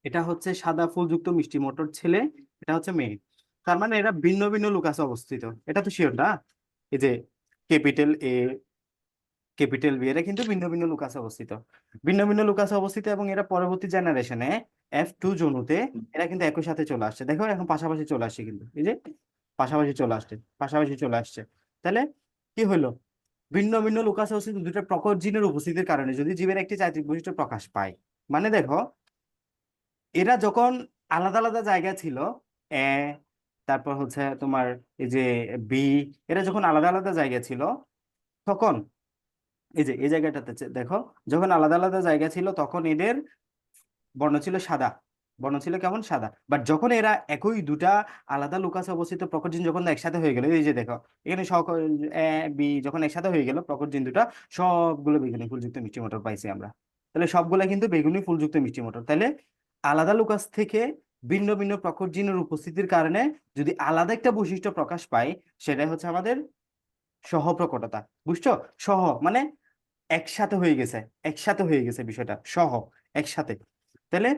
এটা হচ্ছে সাদা ফুলযুক্ত মিষ্টি মটর ছেলে, এটা হচ্ছে মেয়ে। তার মানে এরা ভিন্ন ভিন্ন লুকাসে অবস্থিত, এটা তো শিওর না? এই যে ক্যাপিটাল এ, ক্যাপিটাল বি, এরা কিন্তু ভিন্ন ভিন্ন লুকাসে অবস্থিত, ভিন্ন ভিন্ন লুকাসে অবস্থিত, এবং এরা পরবর্তী জেনারেশনে F2 জনুতে এরা কিন্তু একই সাথে চলে আসছে। দেখো এখন পাশাপাশি চলে আসছে, কিন্তু এই যে পাশাপাশি চলে আসছে, পাশাপাশি চলে আসছে। তাহলে কি হলো? ভিন্ন ভিন্ন লুকাসে অবস্থিত দুটো প্রকট জিনের উপস্থিতির কারণে যদি জীবের একটি চারিত্রিক বৈশিষ্ট্য প্রকাশ পায়, মানে দেখো এরা যখন আলাদা আলাদা জায়গা ছিল, এ, তারপর হচ্ছে তোমার এই যে বি, এরা যখন আলাদা আলাদা জায়গা ছিল, তখন এই যে এই জায়গাটাতে দেখো, যখন আলাদা আলাদা জায়গা ছিল তখন এদের বর্ণ ছিল সাদা, বর্ণ ছিল কেমন? সাদা। বাট যখন এরা একই দুটা আলাদা লুকাসে অবস্থিত প্রকট জিন যখন একসাথে হয়ে গেল, এই যে দেখো এখানে এ বি যখন একসাথে হয়ে গেল, প্রকট জিন দুটা সবগুলো বেগুনি ফুলযুক্ত মিষ্টি মটর পাইছি আমরা। তাহলে সবগুলা কিন্তু বেগুনি ফুলযুক্ত মিষ্টি মটর। তাহলে আলাদা লুকাস থেকে ভিন্ন ভিন্ন প্রকট জিনের উপস্থিতির কারণে যদি আলাদা একটা বৈশিষ্ট্য প্রকাশ পায়, সেটাই হচ্ছে আমাদের সহপ্রকটতা। বুঝছো? সহ মানে একসাথে হয়ে গেছে, একসাথে হয়ে গেছে বিষয়টা, সহ একসাথে। তাহলে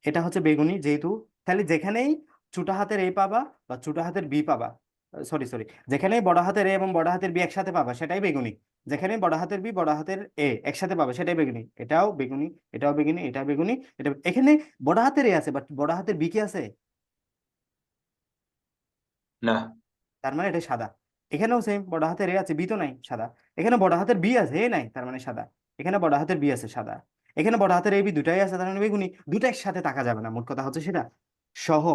এটা হচ্ছে বেগুনি যেহেতু। তাহলে যেখানেই ছোট হাতের এ পাবা বা ছোট হাতের বি পাবা, সরি সরি, যেখানেই বড় হাতের এ এবং বড় হাতের বি একসাথে পাবা সেটাই বেগুনি। যেখানে বড় হাতের বি বড় হাতের এ একসাথে পাবা সেটাই বেগুনি। এটাও বেগুনি, এটাও বেগুনি, এটা বেগুনি, এটা। এখানে বড় হাতের এ আছে বাট বড় হাতের বি কি আছে? না। তার মানে এটা সাদা। এখানেও সেম, বড় হাতের এ আছে, বি তো নাই, সাদা। এখানে বড় হাতের বি আছে, এ নাই, তার মানে সাদা। এখানে বড় হাতের বি আছে, সাদা। এখানে বড় হাতের এ বি দুটাই আছে, তার মানে বেগুনি। দুটা একসাথে থাকা যাবে না, মোট কথা হচ্ছে সেটা। সহ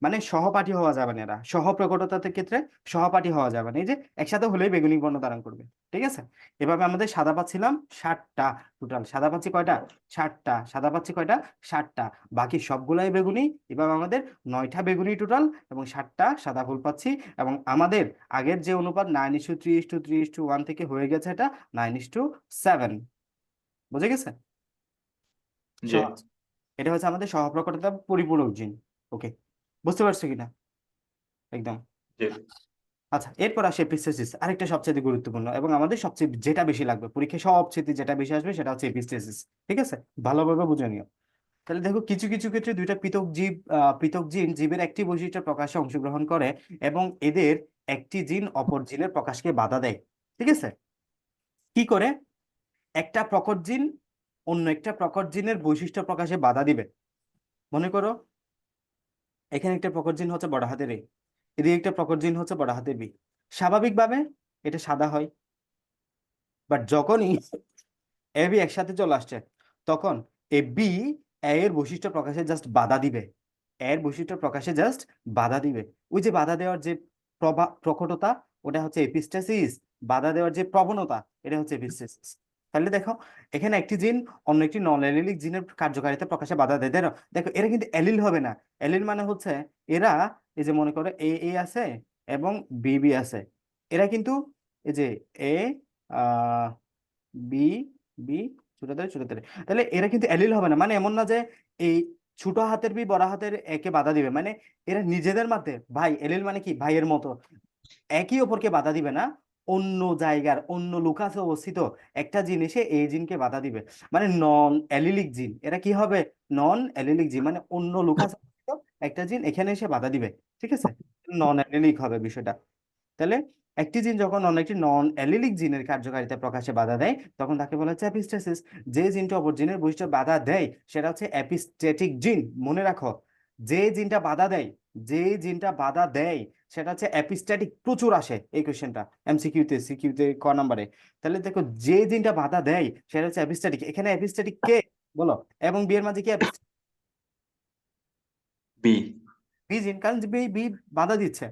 মানে সহপাঠী হওয়া যাবে না, এরা সহ প্রকটতার ক্ষেত্রে সহপাঠী হওয়া যাবে না। এই যে একসাথে হলেই বেগুনি বর্ণ ধারণ করবে। ঠিক আছে? এভাবে আমাদের সাদা পাচ্ছিলাম 60টা, টোটাল সাদা পাচ্ছি কয়টা? 60টা। সাদা পাচ্ছি কয়টা? 60টা। বাকি সবগুলাই বেগুনি। এভাবে আমাদের 9টা বেগুনি টোটাল, এবং 60টা সাদা ফুল পাচ্ছি। এবং আমাদের আগের যে অনুপাত 9:3:3:1 থেকে হয়ে গেছে, এটা 9:7। বুঝে গেছে? জি। সহজ। এটা হচ্ছে আমাদের সহপ্রকটতা পরিপূরক জিন। ওকে, বুঝতে পারছো কিনা? একদম। জি। আচ্ছা, এরপর আসে এপিস্টেসিস, আরেকটা সবচেয়ে গুরুত্বপূর্ণ এবং আমাদের সবচেয়ে যেটা বেশি লাগবে পরীক্ষায়, সবচেয়ে যেটা বেশি আসবে সেটা হচ্ছে এপিস্টেসিস। ঠিক আছে? ভালোভাবে বুঝে নিও। তাহলে দেখো কিছু কিছু ক্ষেত্রে দুইটা পৃথক জীব, পৃথক জিন জীবের একটি বৈশিষ্ট্য প্রকাশে অংশগ্রহণ করে, এবং এদের একটি জিন অপর জিনের প্রকাশকে বাধা দেয়। ঠিক আছে? কি করে? একটা প্রকট জিন অন্য একটা প্রকট জিনের বৈশিষ্ট্য প্রকাশে বাধা দিবে। মনে করো এখানে একটা প্রকট জিন হচ্ছে বড় হাতের এ, এদিকে একটা প্রকট জিন হচ্ছে বড় হাতের বি। স্বাভাবিকভাবে এটা সাদা হয়। বাট যখনই এ বি একসাথে চলে আসছে, তখন এ বি এর বৈশিষ্ট্য প্রকাশে জাস্ট বাধা দিবে, এর বৈশিষ্ট্য প্রকাশে জাস্ট বাধা দিবে। ওই যে বাধা দেওয়ার যে প্রকটতা, ওটা হচ্ছে এপিস্টেসিস। বাধা দেওয়ার যে প্রবণতা, এটা হচ্ছে এপিস্টেসিস। তাহলে দেখো এখানে একটি জিন অন্য একটি নন অ্যালিলিক জিনের কার্যকারিতা প্রকাশে বাধা দেয়। দেখো দেখো এরা কিন্তু অ্যালিল হবে না। অ্যালিল মানে হচ্ছে এরা, এই যে মনে করো এ এ আছে এবং বি বি আছে, এরা কিন্তু এই যে এ, বি, বি, ছোট হাতের ছোট হাতের, তাহলে এরা কিন্তু অ্যালিল হবে না। মানে এমন না যে এই ছোট হাতের বি বড় হাতের একে বাধা দিবে, মানে এরা নিজেদের মধ্যে ভাই, এলিল মানে কি ভাইয়ের মতো, একই অপরকে বাধা দিবে না। অন্য জায়গার অন্য লুকাসে অবস্থিত একটা জিনিসে এই জিনকে বাধা দিবে। মানে নন অ্যালিলিক জিন, এরা কি হবে? নন অ্যালিলিক জিন, মানে অন্য লুকাসে অবস্থিত একটা জিন এখানে এসে বাধা দিবে। ঠিক আছে? নন অ্যালিলিক হবে বিষয়টা। তাহলে একটি জিন যখন অন্য একটি নন অ্যালিলিক জিনের কার্যকারিতা প্রকাশে বাধা দেয়, তখন তাকে বলা হচ্ছে এপিস্টেসিস। যে জিনটা অপর জিনের বৈশিষ্ট্য বাধা দেয় সেটা হচ্ছে এপিস্টেটিক জিন। মনে রাখো, যে জিনটা বাধা দেয়, যে জিনটা বাধা দেয় সেটা হচ্ছে এপিস্ট্যাটিক। প্রচুর আসে এই কোশ্চেনটা এমসিকিউতে, সিকিউতে, ক নাম্বারে। তাহলে দেখো যে জিনটা বাধা দেয় সেটা হচ্ছে এপিস্ট্যাটিক। এখানে এপিস্ট্যাটিক কে বলো? এবং বি এর মাঝে কি? বি। বি জিন, কারণ বি বি বাধা দিচ্ছে।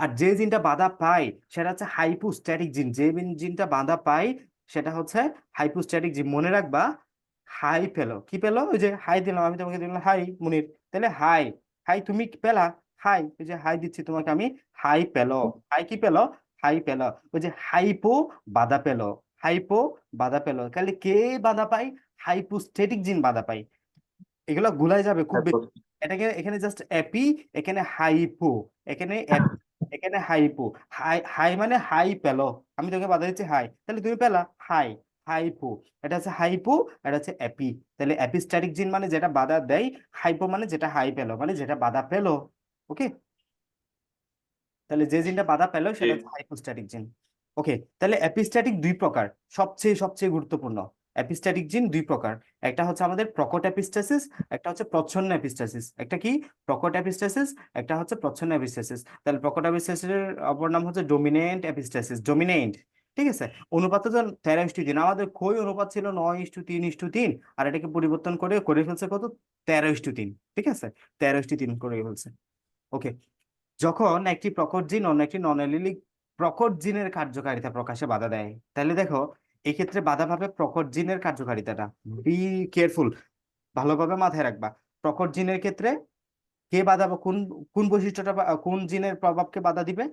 আর যে জিনটা বাধা পায় সেটা হচ্ছে হাইপোস্ট্যাটিক জিন। যে জিনটা বাধা পায় সেটা হচ্ছে হাইপোস্ট্যাটিক জিন। মনে রাখবা, হাই পেলো, কি পেলো? ওই যে হাই দিলাম আমি তোমাকে, দিলাম হাই মুনির, তাহলে হাই, হাই তুমি কি পেলা? হাই, ওই যে হাই দিচ্ছি তোমাকে আমি, হাই পেলো। হাই কি পেলো? হাই পেলো। ওই যে হাইপো বাধা পেলো, হাইপো বাধা পেলো, তাহলে কে বাধা পায়? হাইপোস্ট্যাটিক জিন বাধা পায়। এগুলো গুলাই যাবে খুব বেশি। এটাকে এখানে জাস্ট এপি, এখানে হাইপো, এখানে এপি, এখানে হাইপো। হাই হাই মানে হাই পেলো, আমি তোকে বাধা দিচ্ছি হাই, তাহলে তুমি পেলা হাই। হাইপো, এটা হচ্ছে হাইপো, এটা হচ্ছে অ্যাপি। তাহলে অ্যাপিস্ট্যাটিক জিন মানে যেটা বাধা দেয়, হাইপো মানে যেটা হাই পেলো, মানে যেটা বাধা পেলো। ওকে, তাহলে যে জিনটা বাধা পেলো জি সেটা হচ্ছে হাইপোস্ট্যাটিক জিন। ওকে, তাহলে এপিস্ট্যাটিক দুই প্রকার, সবচেয়ে সবচেয়ে গুরুত্বপূর্ণ। এপিস্ট্যাটিক জিন দুই প্রকার, একটা হচ্ছে আমাদের প্রকট এপিস্টাসিস, একটা হচ্ছে প্রচ্ছন্ন এপিস্টাসিস। একটা কি প্রকট এপিস্টাসিস, একটা হচ্ছে প্রচ্ছন্ন এপিস্টাসিস। তাহলে প্রকট এপিস্টাসিসের অপর নাম হচ্ছে ডোমিনেন্ট এপিস্টাসিস, ডোমিনেন্ট। ঠিক আছে, অনুপাত তো 13:3, আমাদের কই অনুপাত ছিল 9:3:3, আর এটাকে পরিবর্তন করে করে ফেলছে কত, 13:3। ঠিক আছে, 13:3 করে ফেলছে। ওকে, যখন একটি প্রকট জিন অন্য একটি নন অ্যালিলিক প্রকট জিনের কার্যকারিতা প্রকাশে বাধা দেয়, তাহলে দেখো এই ক্ষেত্রে বাধা পাবে প্রকট জিনের কার্যকারিতাটা। বি কেয়ারফুল, ভালোভাবে মাথায় রাখবা। প্রকট জিনের ক্ষেত্রে কে বাধা, কোন কোন বৈশিষ্ট্যটা কোন জিনের প্রভাবকে বাধা দিবে?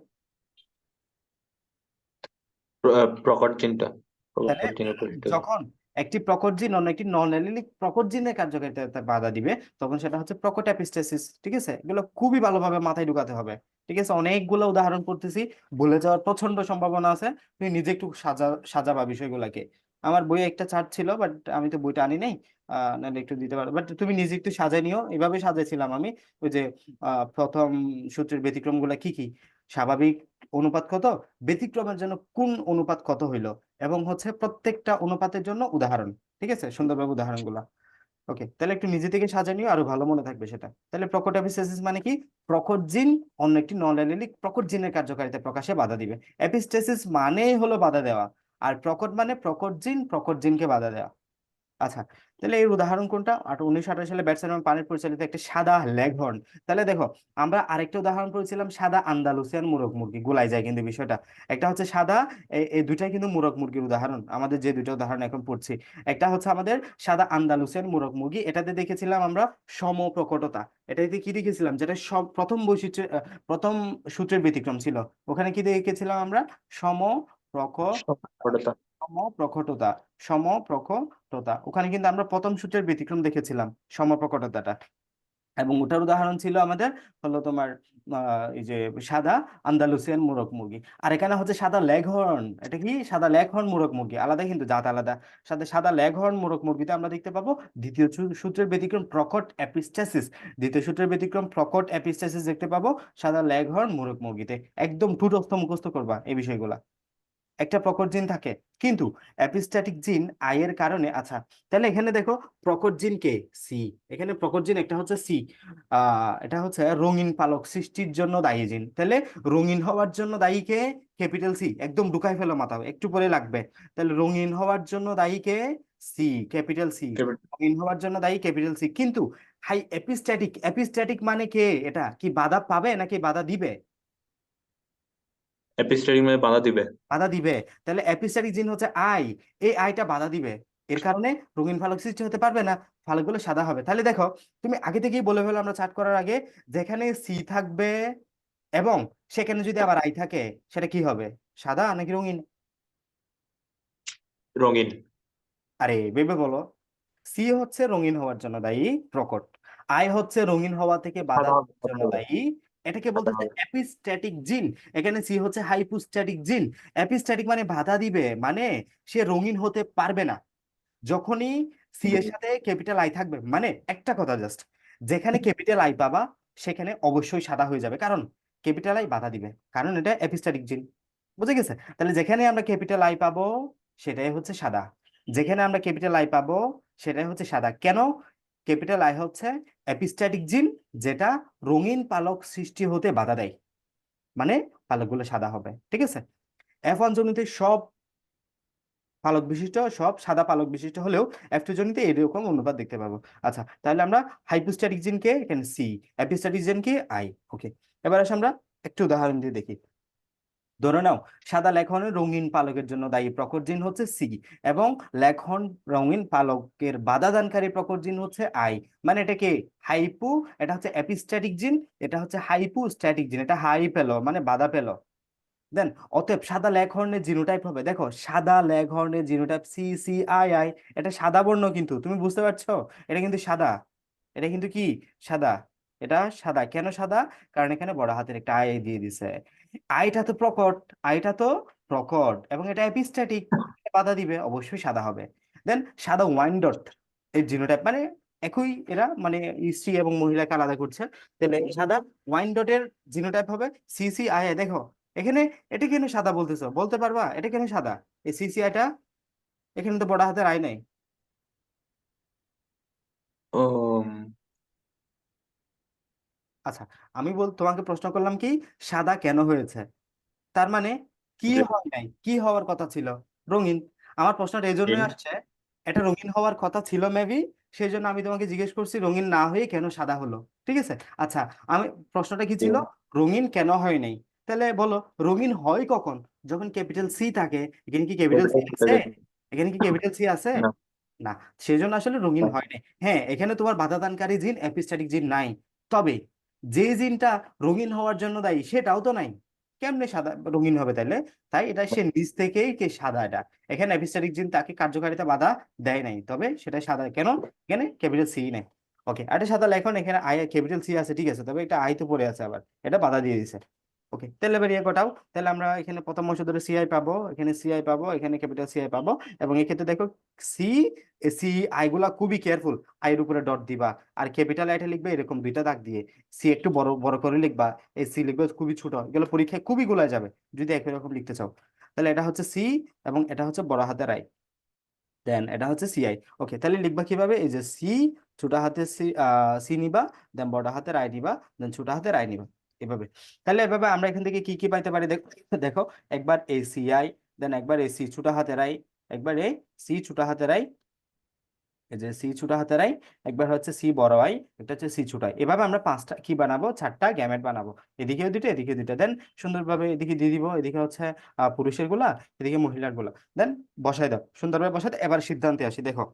প্রকট চিন্তা, তাহলে প্রকট চিন্তা পরিচিত। যখন একটি প্রকট জিন অন্য একটি নন অ্যালিলিক প্রকট জিনের কার্যকারিতাতে বাধা দিবে, তখন সেটা হচ্ছে প্রকট অ্যাপিস্টেসিস। ঠিক আছে, এগুলো খুবই ভালোভাবে মাথায় ঢুকাতে হবে। ঠিক আছে, অনেকগুলো উদাহরণ করতেছি, ভুলে যাওয়ার প্রচন্ড সম্ভাবনা আছে। তুমি নিজে একটু সাজাবা বিষয়গুলোকে। আমার বইয়ে একটা চার্ট ছিল, বাট আমি তো বইটা আনি নাই, নাহলে একটু দিতে পারো, বাট তুমি নিজে একটু সাজাই নিও। এভাবে সাজাইছিলাম আমি। ওই যে প্রথম সূত্রের ব্যতিক্রম গুলা কি কি, স্বাভাবিক অনুপাত কত, ব্যতিক্রমের জন্য কোন অনুপাত কত হইলো, এবং হচ্ছে প্রত্যেকটা অনুপাতের জন্য উদাহরণ। ঠিক আছে, সুন্দরভাবে উদাহরণগুলা। ওকে, তাহলে একটু নিজে থেকে সাজা নিও, আরো ভালো মনে থাকবে সেটা। তাহলে প্রকট এপিস্টেসিস মানে কি, প্রকট জিন অন্য একটি নন অ্যালিলিক প্রকট জিনের কার্যকারিতা প্রকাশে বাধা দিবে। এপিস্টেসিস মানেই হলো বাধা দেওয়া, আর প্রকট মানে প্রকট জিনকে বাধা দেওয়া। আচ্ছা, তাহলে এর উদাহরণ কোনটা, 1928 সালে ব্যাটসম্যান পানির পরিচালিত একটা সাদা লেগহর্ন। তাহলে দেখো, আমরা আরেকটা উদাহরণ করেছিলাম সাদা আন্দালুসিয়ান মোরগ মুরগি, গোলাই যায় কিন্তু বিষয়টা। একটা হচ্ছে সাদা, এই দুইটাই কিন্তু মোরগ মুরগির উদাহরণ, আমাদের যে দুইটা উদাহরণ এখন পড়ছি। একটা হচ্ছে আমাদের সাদা আন্দালুসিয়ান মোরগ মুরগি, এটাতে দেখেছিলাম আমরা সমপ্রকটতা। এটাতে কি দেখেছিলাম, যেটা সব প্রথম বৈশিষ্ট্য, প্রথম সূত্রের ব্যতিক্রম ছিল। ওখানে কি দেখেছিলাম আমরা, সমপ্রক প্রকটতা। সমপ্রকটতা, সমপ্রকটতা। ওখানে কিন্তু আমরা প্রথম সূত্রের ব্যতিক্রম দেখেছিলাম, সমপ্রকটতাটা। এবং ওটার উদাহরণ ছিল আমাদের, হলো তোমার এই যে সাদা আন্দালুসিয়ান মোরগ মুরগি। আর এখানে হচ্ছে সাদা লেগহর্ন, এটা কি সাদা লেগহর্ন মোরগ মুরগি, আলাদা কিন্তু জাত আলাদা। সাদা সাদা লেগহর্ন মোরগ মুরগিতে আমরা দেখতে পাবো দ্বিতীয় সূত্রের ব্যতিক্রম প্রকট অ্যাপিস্টাসিস, দ্বিতীয় সূত্রের ব্যতিক্রম প্রকট অ্যাপিস্টাসিস দেখতে পাবো সাদা লেগহর্ন মোরগ মুরগিতে। একদম ঠুটস্থ মুখস্থ করবা এই বিষয়গুলা। একটা প্রকট জিন থাকে, কিন্তু অ্যাপিস্ট্যাটিক জিন আই এর কারণে। আচ্ছা, তাহলে এখানে দেখো প্রকট জিন কে, সি। এখানে প্রকট জিন একটা হচ্ছে সি, এটা হচ্ছে রঙিন পালক সৃষ্টির জন্য দায়ী জিন। তাহলে রঙিন হওয়ার জন্য দায়ী কে, ক্যাপিটাল সি। একদম ঢুকাই ফেলো মাথাও, একটু পরে লাগবে। তাহলে রঙিন হওয়ার জন্য দায়ী কে, সি, ক্যাপিটাল সি। রঙিন হওয়ার জন্য দায়ী ক্যাপিটাল সি, কিন্তু হাই এপিস্ট্যাটিক, এপিস্ট্যাটিক মানে কে, এটা কি বাধা পাবে নাকি বাধা দিবে? এপিস্টেটিক মানে বাধা দিবে। বাধা দিবে। তাহলে এপিস্ট্যাটিক জিন হচ্ছে আই, এই আইটা বাধা দিবে। এর কারণে রঙিন ফালক সৃষ্টি হতে পারবে না, ফালকগুলো সাদা হবে। তাহলে দেখো, তুমি আগে থেকেই বলে ফেলো আমরা চার্ট করার আগে, যেখানে সি থাকবে এবং সেখানে যদি আবার আই থাকে, সেটা কি হবে, সাদা নাকি রঙিন? রঙিন। আরে ভেবে বলো, সি হচ্ছে রঙিন হওয়ার জন্য দায়ী প্রকট, আই হচ্ছে রঙিন হওয়া থেকে বাধা সাদা হবে, দেওয়ার সাদা জন্য হবে, দায়ী, এটাকে সাদা বলতেছে হবে। এপিস্ট্যাটিক জিন। এখানে সি হচ্ছে হাইপোস্ট্যাটিক জিন। এপিস্ট্যাটিক মানে বাধা দিবে, মানে সে রঙিন হতে পারবে না। যখনই সি এর সাথে ক্যাপিটাল আই থাকবে, মানে একটা কথা জাস্ট, যেখানে ক্যাপিটাল আই পাবা সেখানে অবশ্যই সাদা হয়ে যাবে, কারণ ক্যাপিটাল আই বাধা দিবে, কারণ এটা এপিস্ট্যাটিক জিন। বুঝে গেছে? তাহলে যেখানে আমরা ক্যাপিটাল আই পাবো সেটাই হচ্ছে সাদা, যেখানে আমরা ক্যাপিটাল আই পাবো সেটাই হচ্ছে সাদা। কেন? ক্যাপিটাল আই হচ্ছে এপিস্ট্যাটিক জিন, যেটা রঙিন পালক সৃষ্টি হতে বাধা দেয়, মানে পালকগুলো সাদা হবে। ঠিক আছে, F1 জনিতে সব পালক বিশিষ্ট, সব সাদা পালক বিশিষ্ট হলেও F2 জনিতে এরকম অনুপাত দেখতে পাবো। আচ্ছা, তাহলে আমরা হাইপোস্ট্যাটিক জিনকে এখানে সি, এপিস্ট্যাটিক জিনকে আই। ওকে, এবার আসে আমরা একটু উদাহরণ দিয়ে দেখি। ধরে নাও সাদা লেখনের রঙিন পালকের জন্য দায়ী প্রকট জিন হচ্ছে সি, এবং লেখন রঙিন পালকের বাধা দানকারী প্রকট জিন হচ্ছে আই। মানে এটা কি হাইপো, এটা হচ্ছে এপিস্ট্যাটিক জিন, এটা হচ্ছে হাইপোস্ট্যাটিক জিন, এটা হাই পেলো মানে বাধা পেলো। দেন অতএব সাদা লেঘর্নের জিনোটাইপ হবে, দেখো সাদা লেঘর্নের genotype C C I I. এটা সাদা বর্ণ, কিন্তু তুমি বুঝতে পারছো, এটা কিন্তু সাদা, এটা কিন্তু কি সাদা, এটা সাদা। কেন সাদা? কারণ এখানে বড় হাতের একটা আই দিয়ে দিছে। আইটা তো প্রকট, আইটা তো প্রকট, এবং এটা এপিস্ট্যাটিক। বাধা দিবে, অবশ্যই সাদা হবে। দেন সাদা ওয়াইন ডট এর জিনোটাইপ, মানে একই এরা, মানে স্ত্রী এবং মহিলাকে আলাদা করছে। তাহলে সাদা ওয়াইন ডটের জিনোটাইপ হবে সিসিআই। দেখো এখানে এটা কেন সাদা বলতেছো, বলতে পারবা এটা কেন সাদা? এই সিসিআইটা, এখানে তো বড় হাতের আই নাই। উম, আচ্ছা, আমি তোমাকে প্রশ্ন করলাম কি, সাদা কেন হয়েছে? তার মানে কি যে হয় নাই, কি হওয়ার কথা ছিল? রঙিন। আমার প্রশ্নটা এই জন্যই তিন আসছে, এটা রঙিন হওয়ার কথা ছিল মেবি, সেই জন্য আমি তোমাকে জিজ্ঞেস করছি রঙিন না হয়ে কেন সাদা হলো। ঠিক আছে। আচ্ছা, আমি প্রশ্নটা কি ছিল, তিন রঙিন কেন হয় নাই? তাহলে বলো, রঙিন হয় কখন? যখন ক্যাপিটাল সি থাকে। এখানে কি ক্যাপিটাল সি আছে? এখানে কি ক্যাপিটাল সি আছে? না, না। সেই জন্য আসলে রঙিন না, হয় নাই। হ্যাঁ, এখানে তোমার বাধাদানকারী জিন, এপিস্ট্যাটিক জিন নাই। তবে যে জিনটা রঙিন হওয়ার জন্য দায়ী সেটাও তো নাই। কেমনে সাদা রঙিন হবে তাইলে? তাই এটা সে নিজ থেকেই কে সাদা এটা। এখানে এপিস্ট্যাটিক জিন তাকে কার্যকারিতা বাধা দেয় নাই, তবে সেটা সাদা কেন? এখানে ক্যাপিটাল সি নাই। ওকে, আর এটা সাদা লেখন, এখানে আই ক্যাপিটাল সি আছে, ঠিক আছে, তবে এটা আই তো পড়ে আছে, আবার এটা বাধা দিয়ে দিছে। ওকে, তাহলে বেরিয়ে কটাও। তাহলে আমরা এখানে প্রথম অংশ ধরে সিআই পাবো, এখানে সিআই পাবো, এখানে ক্যাপিটাল সিআই পাবো। এবং এক্ষেত্রে দেখো সি, সি আই গুলা খুবই কেয়ারফুল, আইয়ের উপরে ডট দিবা। আর ক্যাপিটাল আইটা লিখবে এরকম দুইটা দাগ দিয়ে, সি একটু বড় বড় করে লিখবা, এই সি লিখবে খুবই ছোট, এগুলো পরীক্ষায় খুবই গোলায় যাবে যদি একই রকম লিখতে চাও। তাহলে এটা হচ্ছে সি, এবং এটা হচ্ছে বড় হাতের আই, দেন এটা হচ্ছে সিআই। ওকে, তাহলে লিখবা কিভাবে, এই যে সি, ছোট হাতের সি, সি নিবা, দেন বড় হাতের আই নিবা, দেন ছোট হাতের আই নিবা, এভাবে। তাহলে এভাবে আমরা এখান থেকে কি কি পাইতে পারি দেখো। দেখো, একবার এই সিআই, দেন একবার এই সি ছোট হাতের আই, একবার এই সি ছোট হাতের আই, এই যে সি ছোট হাতের আই, একবার হচ্ছে সি বড় আই, এটা হচ্ছে সি ছোট আই। এভাবে আমরা পাঁচটা কি বানাবো, চারটা গ্যামেট বানাবো। এদিকেও দুটো, এদিকে দুটো, দেন সুন্দরভাবে এদিকে দিয়ে দিব, এদিকে হচ্ছে পুরুষের গুলা, এদিকে মহিলার গুলা, দেন বসাই দাও, সুন্দরভাবে বসাই দাও। এবার সিদ্ধান্তে আসি, দেখো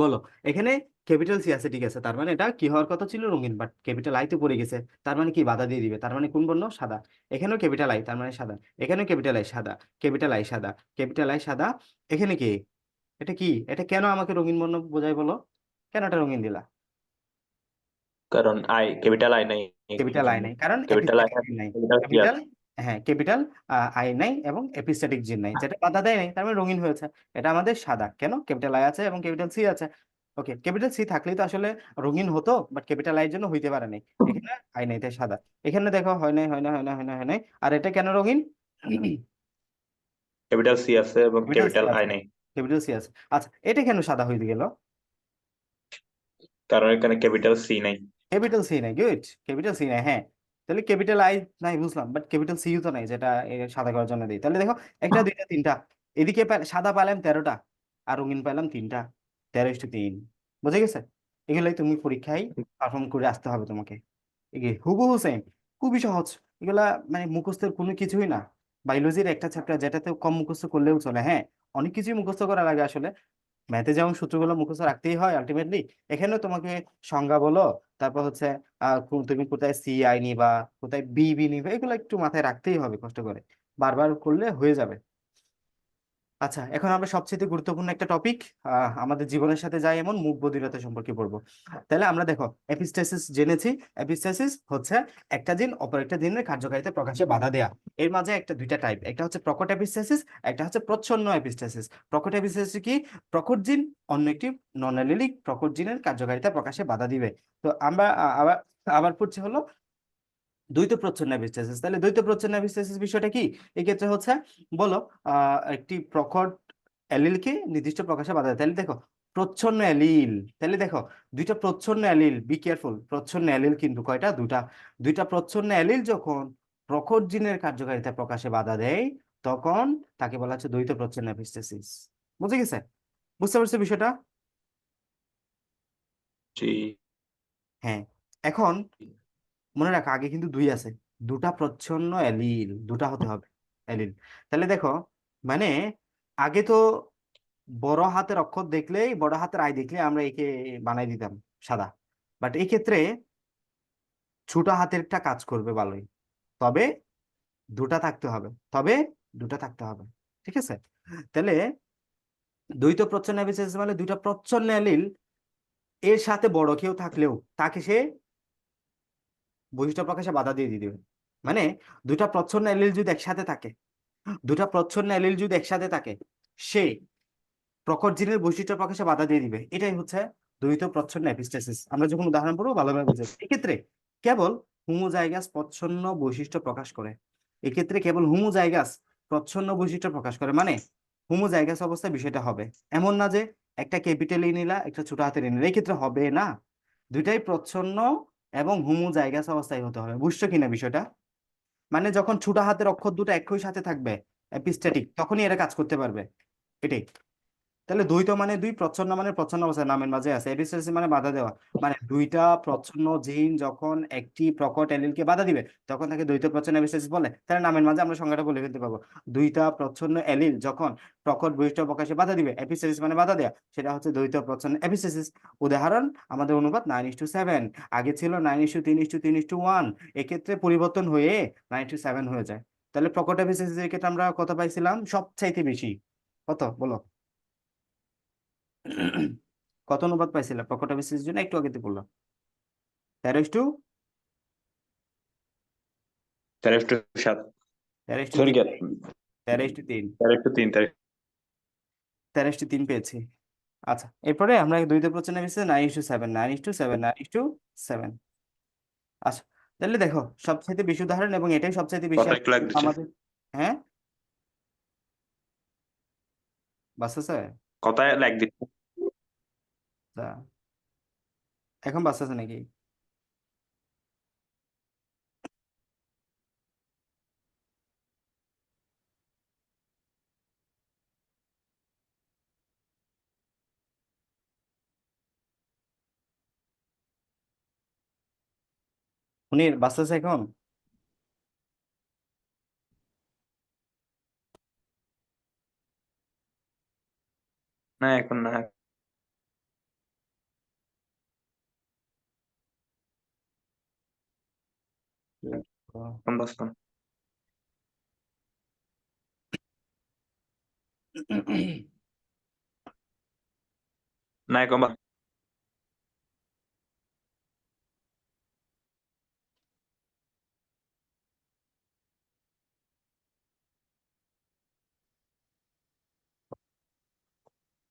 বলো, এখানে ক্যাপিটাল সি আছে, ঠিক আছে, তার মানে এটা কি হওয়ার কথা ছিল, রঙিন, বাট ক্যাপিটাল আই তো পড়ে গেছে, তার মানে কি বাধা দিয়ে দিবে, তার মানে কোন বর্ণ, সাদা। এখানেও ক্যাপিটাল আই, তার মানে সাদা। এখানেও ক্যাপিটাল আই, সাদা। ক্যাপিটাল আই, সাদা। ক্যাপিটাল আই, সাদা। এখানে কি, এটা কি, এটা কেন আমাকে রঙিন বর্ণ বোঝায় বলো? কেন এটা রঙিন দিলা? কারণ আই, ক্যাপিটাল আই নাই এই ক্যাপিটাল আই জন্য। নাই, কারণ ক্যাপিটাল আই এপিস্ট্যাটিক জিন নাই। ক্যাপিটাল কি ক্যাপিটাল, আছে? হ্যাঁ ক্যাপিটাল আই নাই এবং এপিস্ট্যাটিক জিন নাই, যেটা বাধা দেয় নাই, তার মানে রঙিন হয়েছে। এটা আমাদের সাদা কেন, ক্যাপিটাল আই আছে এবং ক্যাপিটাল সি আছে। ওকে, ক্যাপিটাল সি থাকলেই তো আসলে রঙিন হতো, বাট ক্যাপিটাল আই এর জন্য হইতে পারে নাই। এখানে আই নাই, তাই সাদা। এখানে দেখো হয় নাই, হয় না, হয় না, হয় না, হয় নাই। আর এটা কেন রঙিন? ক্যাপিটাল সি আছে এবং ক্যাপিটাল সি ক্যাপিটাল আই আছে, নাই। ক্যাপিটাল সি আছে। আচ্ছা, এটা কেন সাদা হয়ে গেল? কারণ এখানে ক্যাপিটাল সি নাই। ক্যাপিটাল সি নাই, গুড, ক্যাপিটাল সি নাই, হ্যাঁ। তাহলে ক্যাপিটাল আই নাই বুঝলাম, বাট ক্যাপিটাল সি তো নাই, যেটা সাদা করার জন্য দিই। তাহলে দেখো, একটা, দুইটা, তিনটা, এদিকে সাদা পাইলাম 13টা, আর রঙিন পাইলাম 3টা, 13:3। বুঝে গেছে? এগুলাই তুমি পরীক্ষায় পারফর্ম করে আসতে হবে তোমাকে। এগুলি হুবহু সেম, খুবই সহজ। এগুলা মানে মুখস্থের কোনো কিছুই না। বায়োলজির একটা চ্যাপ্টার যেটাতে কম মুখস্থ করলেও চলে, হ্যাঁ, অনেক কিছুই মুখস্থ করা লাগে আসলে। ম্যাথে যেমন সূত্রগুলো মুখস্থ রাখতেই হয় আলটিমেটলি, এখানেও তোমাকে সংজ্ঞা বলো, তারপর হচ্ছে তুমি কোথায় সি আই নিবা, কোথায় বি বি নিবা, এগুলো একটু মাথায় রাখতেই হবে কষ্ট করে, বারবার করলে হয়ে যাবে। আচ্ছা, এখন আমরা সবচেয়ে গুরুত্বপূর্ণ একটা টপিক, আমাদের জীবনের সাথে যায় এমন মুখ বধিরতা সম্পর্কে পড়বো। তাহলে আমরা দেখো, এপিস্টেসিস জেনেছি। এপিস্টেসিস হচ্ছে একটা জিন অপর একটা জিনের কার্যকারিতা প্রকাশে বাধা দেয়া। এর মাঝে একটা দুইটা টাইপ, একটা হচ্ছে প্রকট এপিস্টেসিস, একটা হচ্ছে প্রচ্ছন্ন এপিস্টেসিস। প্রকট এপিস্টেসিস কি, প্রকট জিন অন্য একটি নন অ্যালেলিক প্রকট জিনের কার্যকারিতা প্রকাশে বাধা দিবে। তো আমরা আবার আবার পড়ছে হলো দ্বৈত প্রচ্ছন্ন এপিস্টেসিস। তাহলে দ্বৈত প্রচ্ছন্ন এপিস্টেসিস বিষয়টা কি? এই ক্ষেত্রে হচ্ছে, বলো, একটি প্রকট অ্যালিলকে নির্দিষ্ট প্রকাশে বাধা দেয়। তাহলে দেখো, প্রচ্ছন্ন অ্যালিল, তাহলে দেখো দুইটা প্রচ্ছন্ন অ্যালিল, বি কেয়ারফুল, প্রচ্ছন্ন অ্যালিল কিন্তু কয়টা, দুটা। দুইটা প্রচ্ছন্ন অ্যালিল যখন প্রকট জিনের কার্যকারিতা প্রকাশে বাধা দেয়, তখন তাকে বলা হচ্ছে দ্বৈত প্রচ্ছন্ন এপিস্টেসিস। বুঝে গেছে? বুঝতে পারছো বিষয়টা? জি। হ্যাঁ। এখন মনে রাখো, আগে কিন্তু দুই আছে, দুটা প্রচ্ছন্ন অ্যালিল, দুটা হতে হবে অ্যালিল। তাহলে দেখো, মানে আগে তো বড় হাতের অক্ষর দেখলেই, বড় হাতের আই দেখলে আমরা একে বানাই দিতাম সাদা, বাট এই ক্ষেত্রে ছোট হাতেরটা কাজ করবে ভালোই, তবে দুটা থাকতে হবে, তবে দুটা থাকতে হবে। ঠিক আছে? তাহলে দ্বৈত প্রচ্ছন্ন বিশেষ মানে দুইটা প্রচ্ছন্ন অ্যালিল এর সাথে বড় কেউ থাকলেও তাকে সে বহিষ্ঠ প্রকাশে বাধা দিয়ে দিবে। মানে দুটা প্রচ্ছন্ন অ্যালিল যদি একসাথে থাকে, দুটা প্রচ্ছন্ন অ্যালিল যদি একসাথে থাকে, সে প্রকট জিনের বৈশিষ্ট্য প্রকাশে বাধা দিয়ে দিবে। এটাই হচ্ছে দ্বৈত প্রচ্ছন্ন এপিস্টেসিস। আমরা যখন উদাহরণ পড়বো ভালোভাবে বুঝে এক্ষেত্রে কেবল হোমোজাইগাস প্রচ্ছন্ন বৈশিষ্ট্য প্রকাশ করে। এক্ষেত্রে কেবল হোমোজাইগাস প্রচ্ছন্ন বৈশিষ্ট্য প্রকাশ করে, মানে হোমোজাইগাস অবস্থায় বিষয়টা হবে, এমন না যে একটা ক্যাপিটাল ই নিলা একটা ছোট হাতের ই নিলা, এই ক্ষেত্রে হবে না। দুইটাই প্রচ্ছন্ন এবং হোমোজাইগাস অবস্থায় হতে হবে। বুঝছো কিনা বিষয়টা? মানে যখন ছোট হাতের অক্ষর দুটো একই সাথে থাকবে এপিস্ট্যাটিক, তখনই এরা কাজ করতে পারবে। এটাই। তাহলে দ্বৈত মানে দুই, প্রচ্ছন্ন মানে প্রচ্ছন্ন অবস্থায় নামের মাঝে আছে, এপিস্টেসিস মানে বাধা দেওয়া। মানে দুইটা প্রচ্ছন্ন জিন যখন একটি প্রকট এলিলকে বাধা দিবে তখন তাকে দ্বৈত প্রচ্ছন্ন এপিস্টেসিস বলে। তাহলে নামের মাঝে আমরা সংজ্ঞাটা বলে ফেলতে পারবো, দুইটা প্রচ্ছন্ন এলিল যখন প্রকট বৈশিষ্ট্য প্রকাশে বাধা দিবে, এপিস্টেসিস মানে বাধা দেওয়া, সেটা হচ্ছে দ্বৈত প্রচ্ছন্ন এপিস্টেসিস। উদাহরণ আমাদের অনুপাত 9:7, আগে ছিল 9:3:3:1, এক্ষেত্রে পরিবর্তন হয়ে 9:7 হয়ে যায়। তাহলে প্রকট এপিস্টেসিস এর ক্ষেত্রে আমরা কত পাইছিলাম সবচাইতে বেশি? কত বলো? কত অনুপাত পাইছিলাম প্রকট বিসির জন্য? একটু আগে তো বললাম 13:7। 13:7 সরি 13:3। 13:3। 13:3 13:3 পেয়েছি। আচ্ছা, এরপরে আমরা দুইতে প্রশ্ন নিয়েছি 9:7, 9:7, 9:7। আচ্ছা, তাহলে দেখো সবচাইতে বেশি উদাহরণ এবং এটাই সবচাইতে বেশি কথা একটু লাগ দিচ্ছে, আমাদের। হ্যাঁ, বাস আছে। কথায় লাগ দিচ্ছে। আচ্ছা, এখন বাস আছে নাকি? উনি বাস আছে এখন? না এখন না, এখন বাঁচতাম না, এখন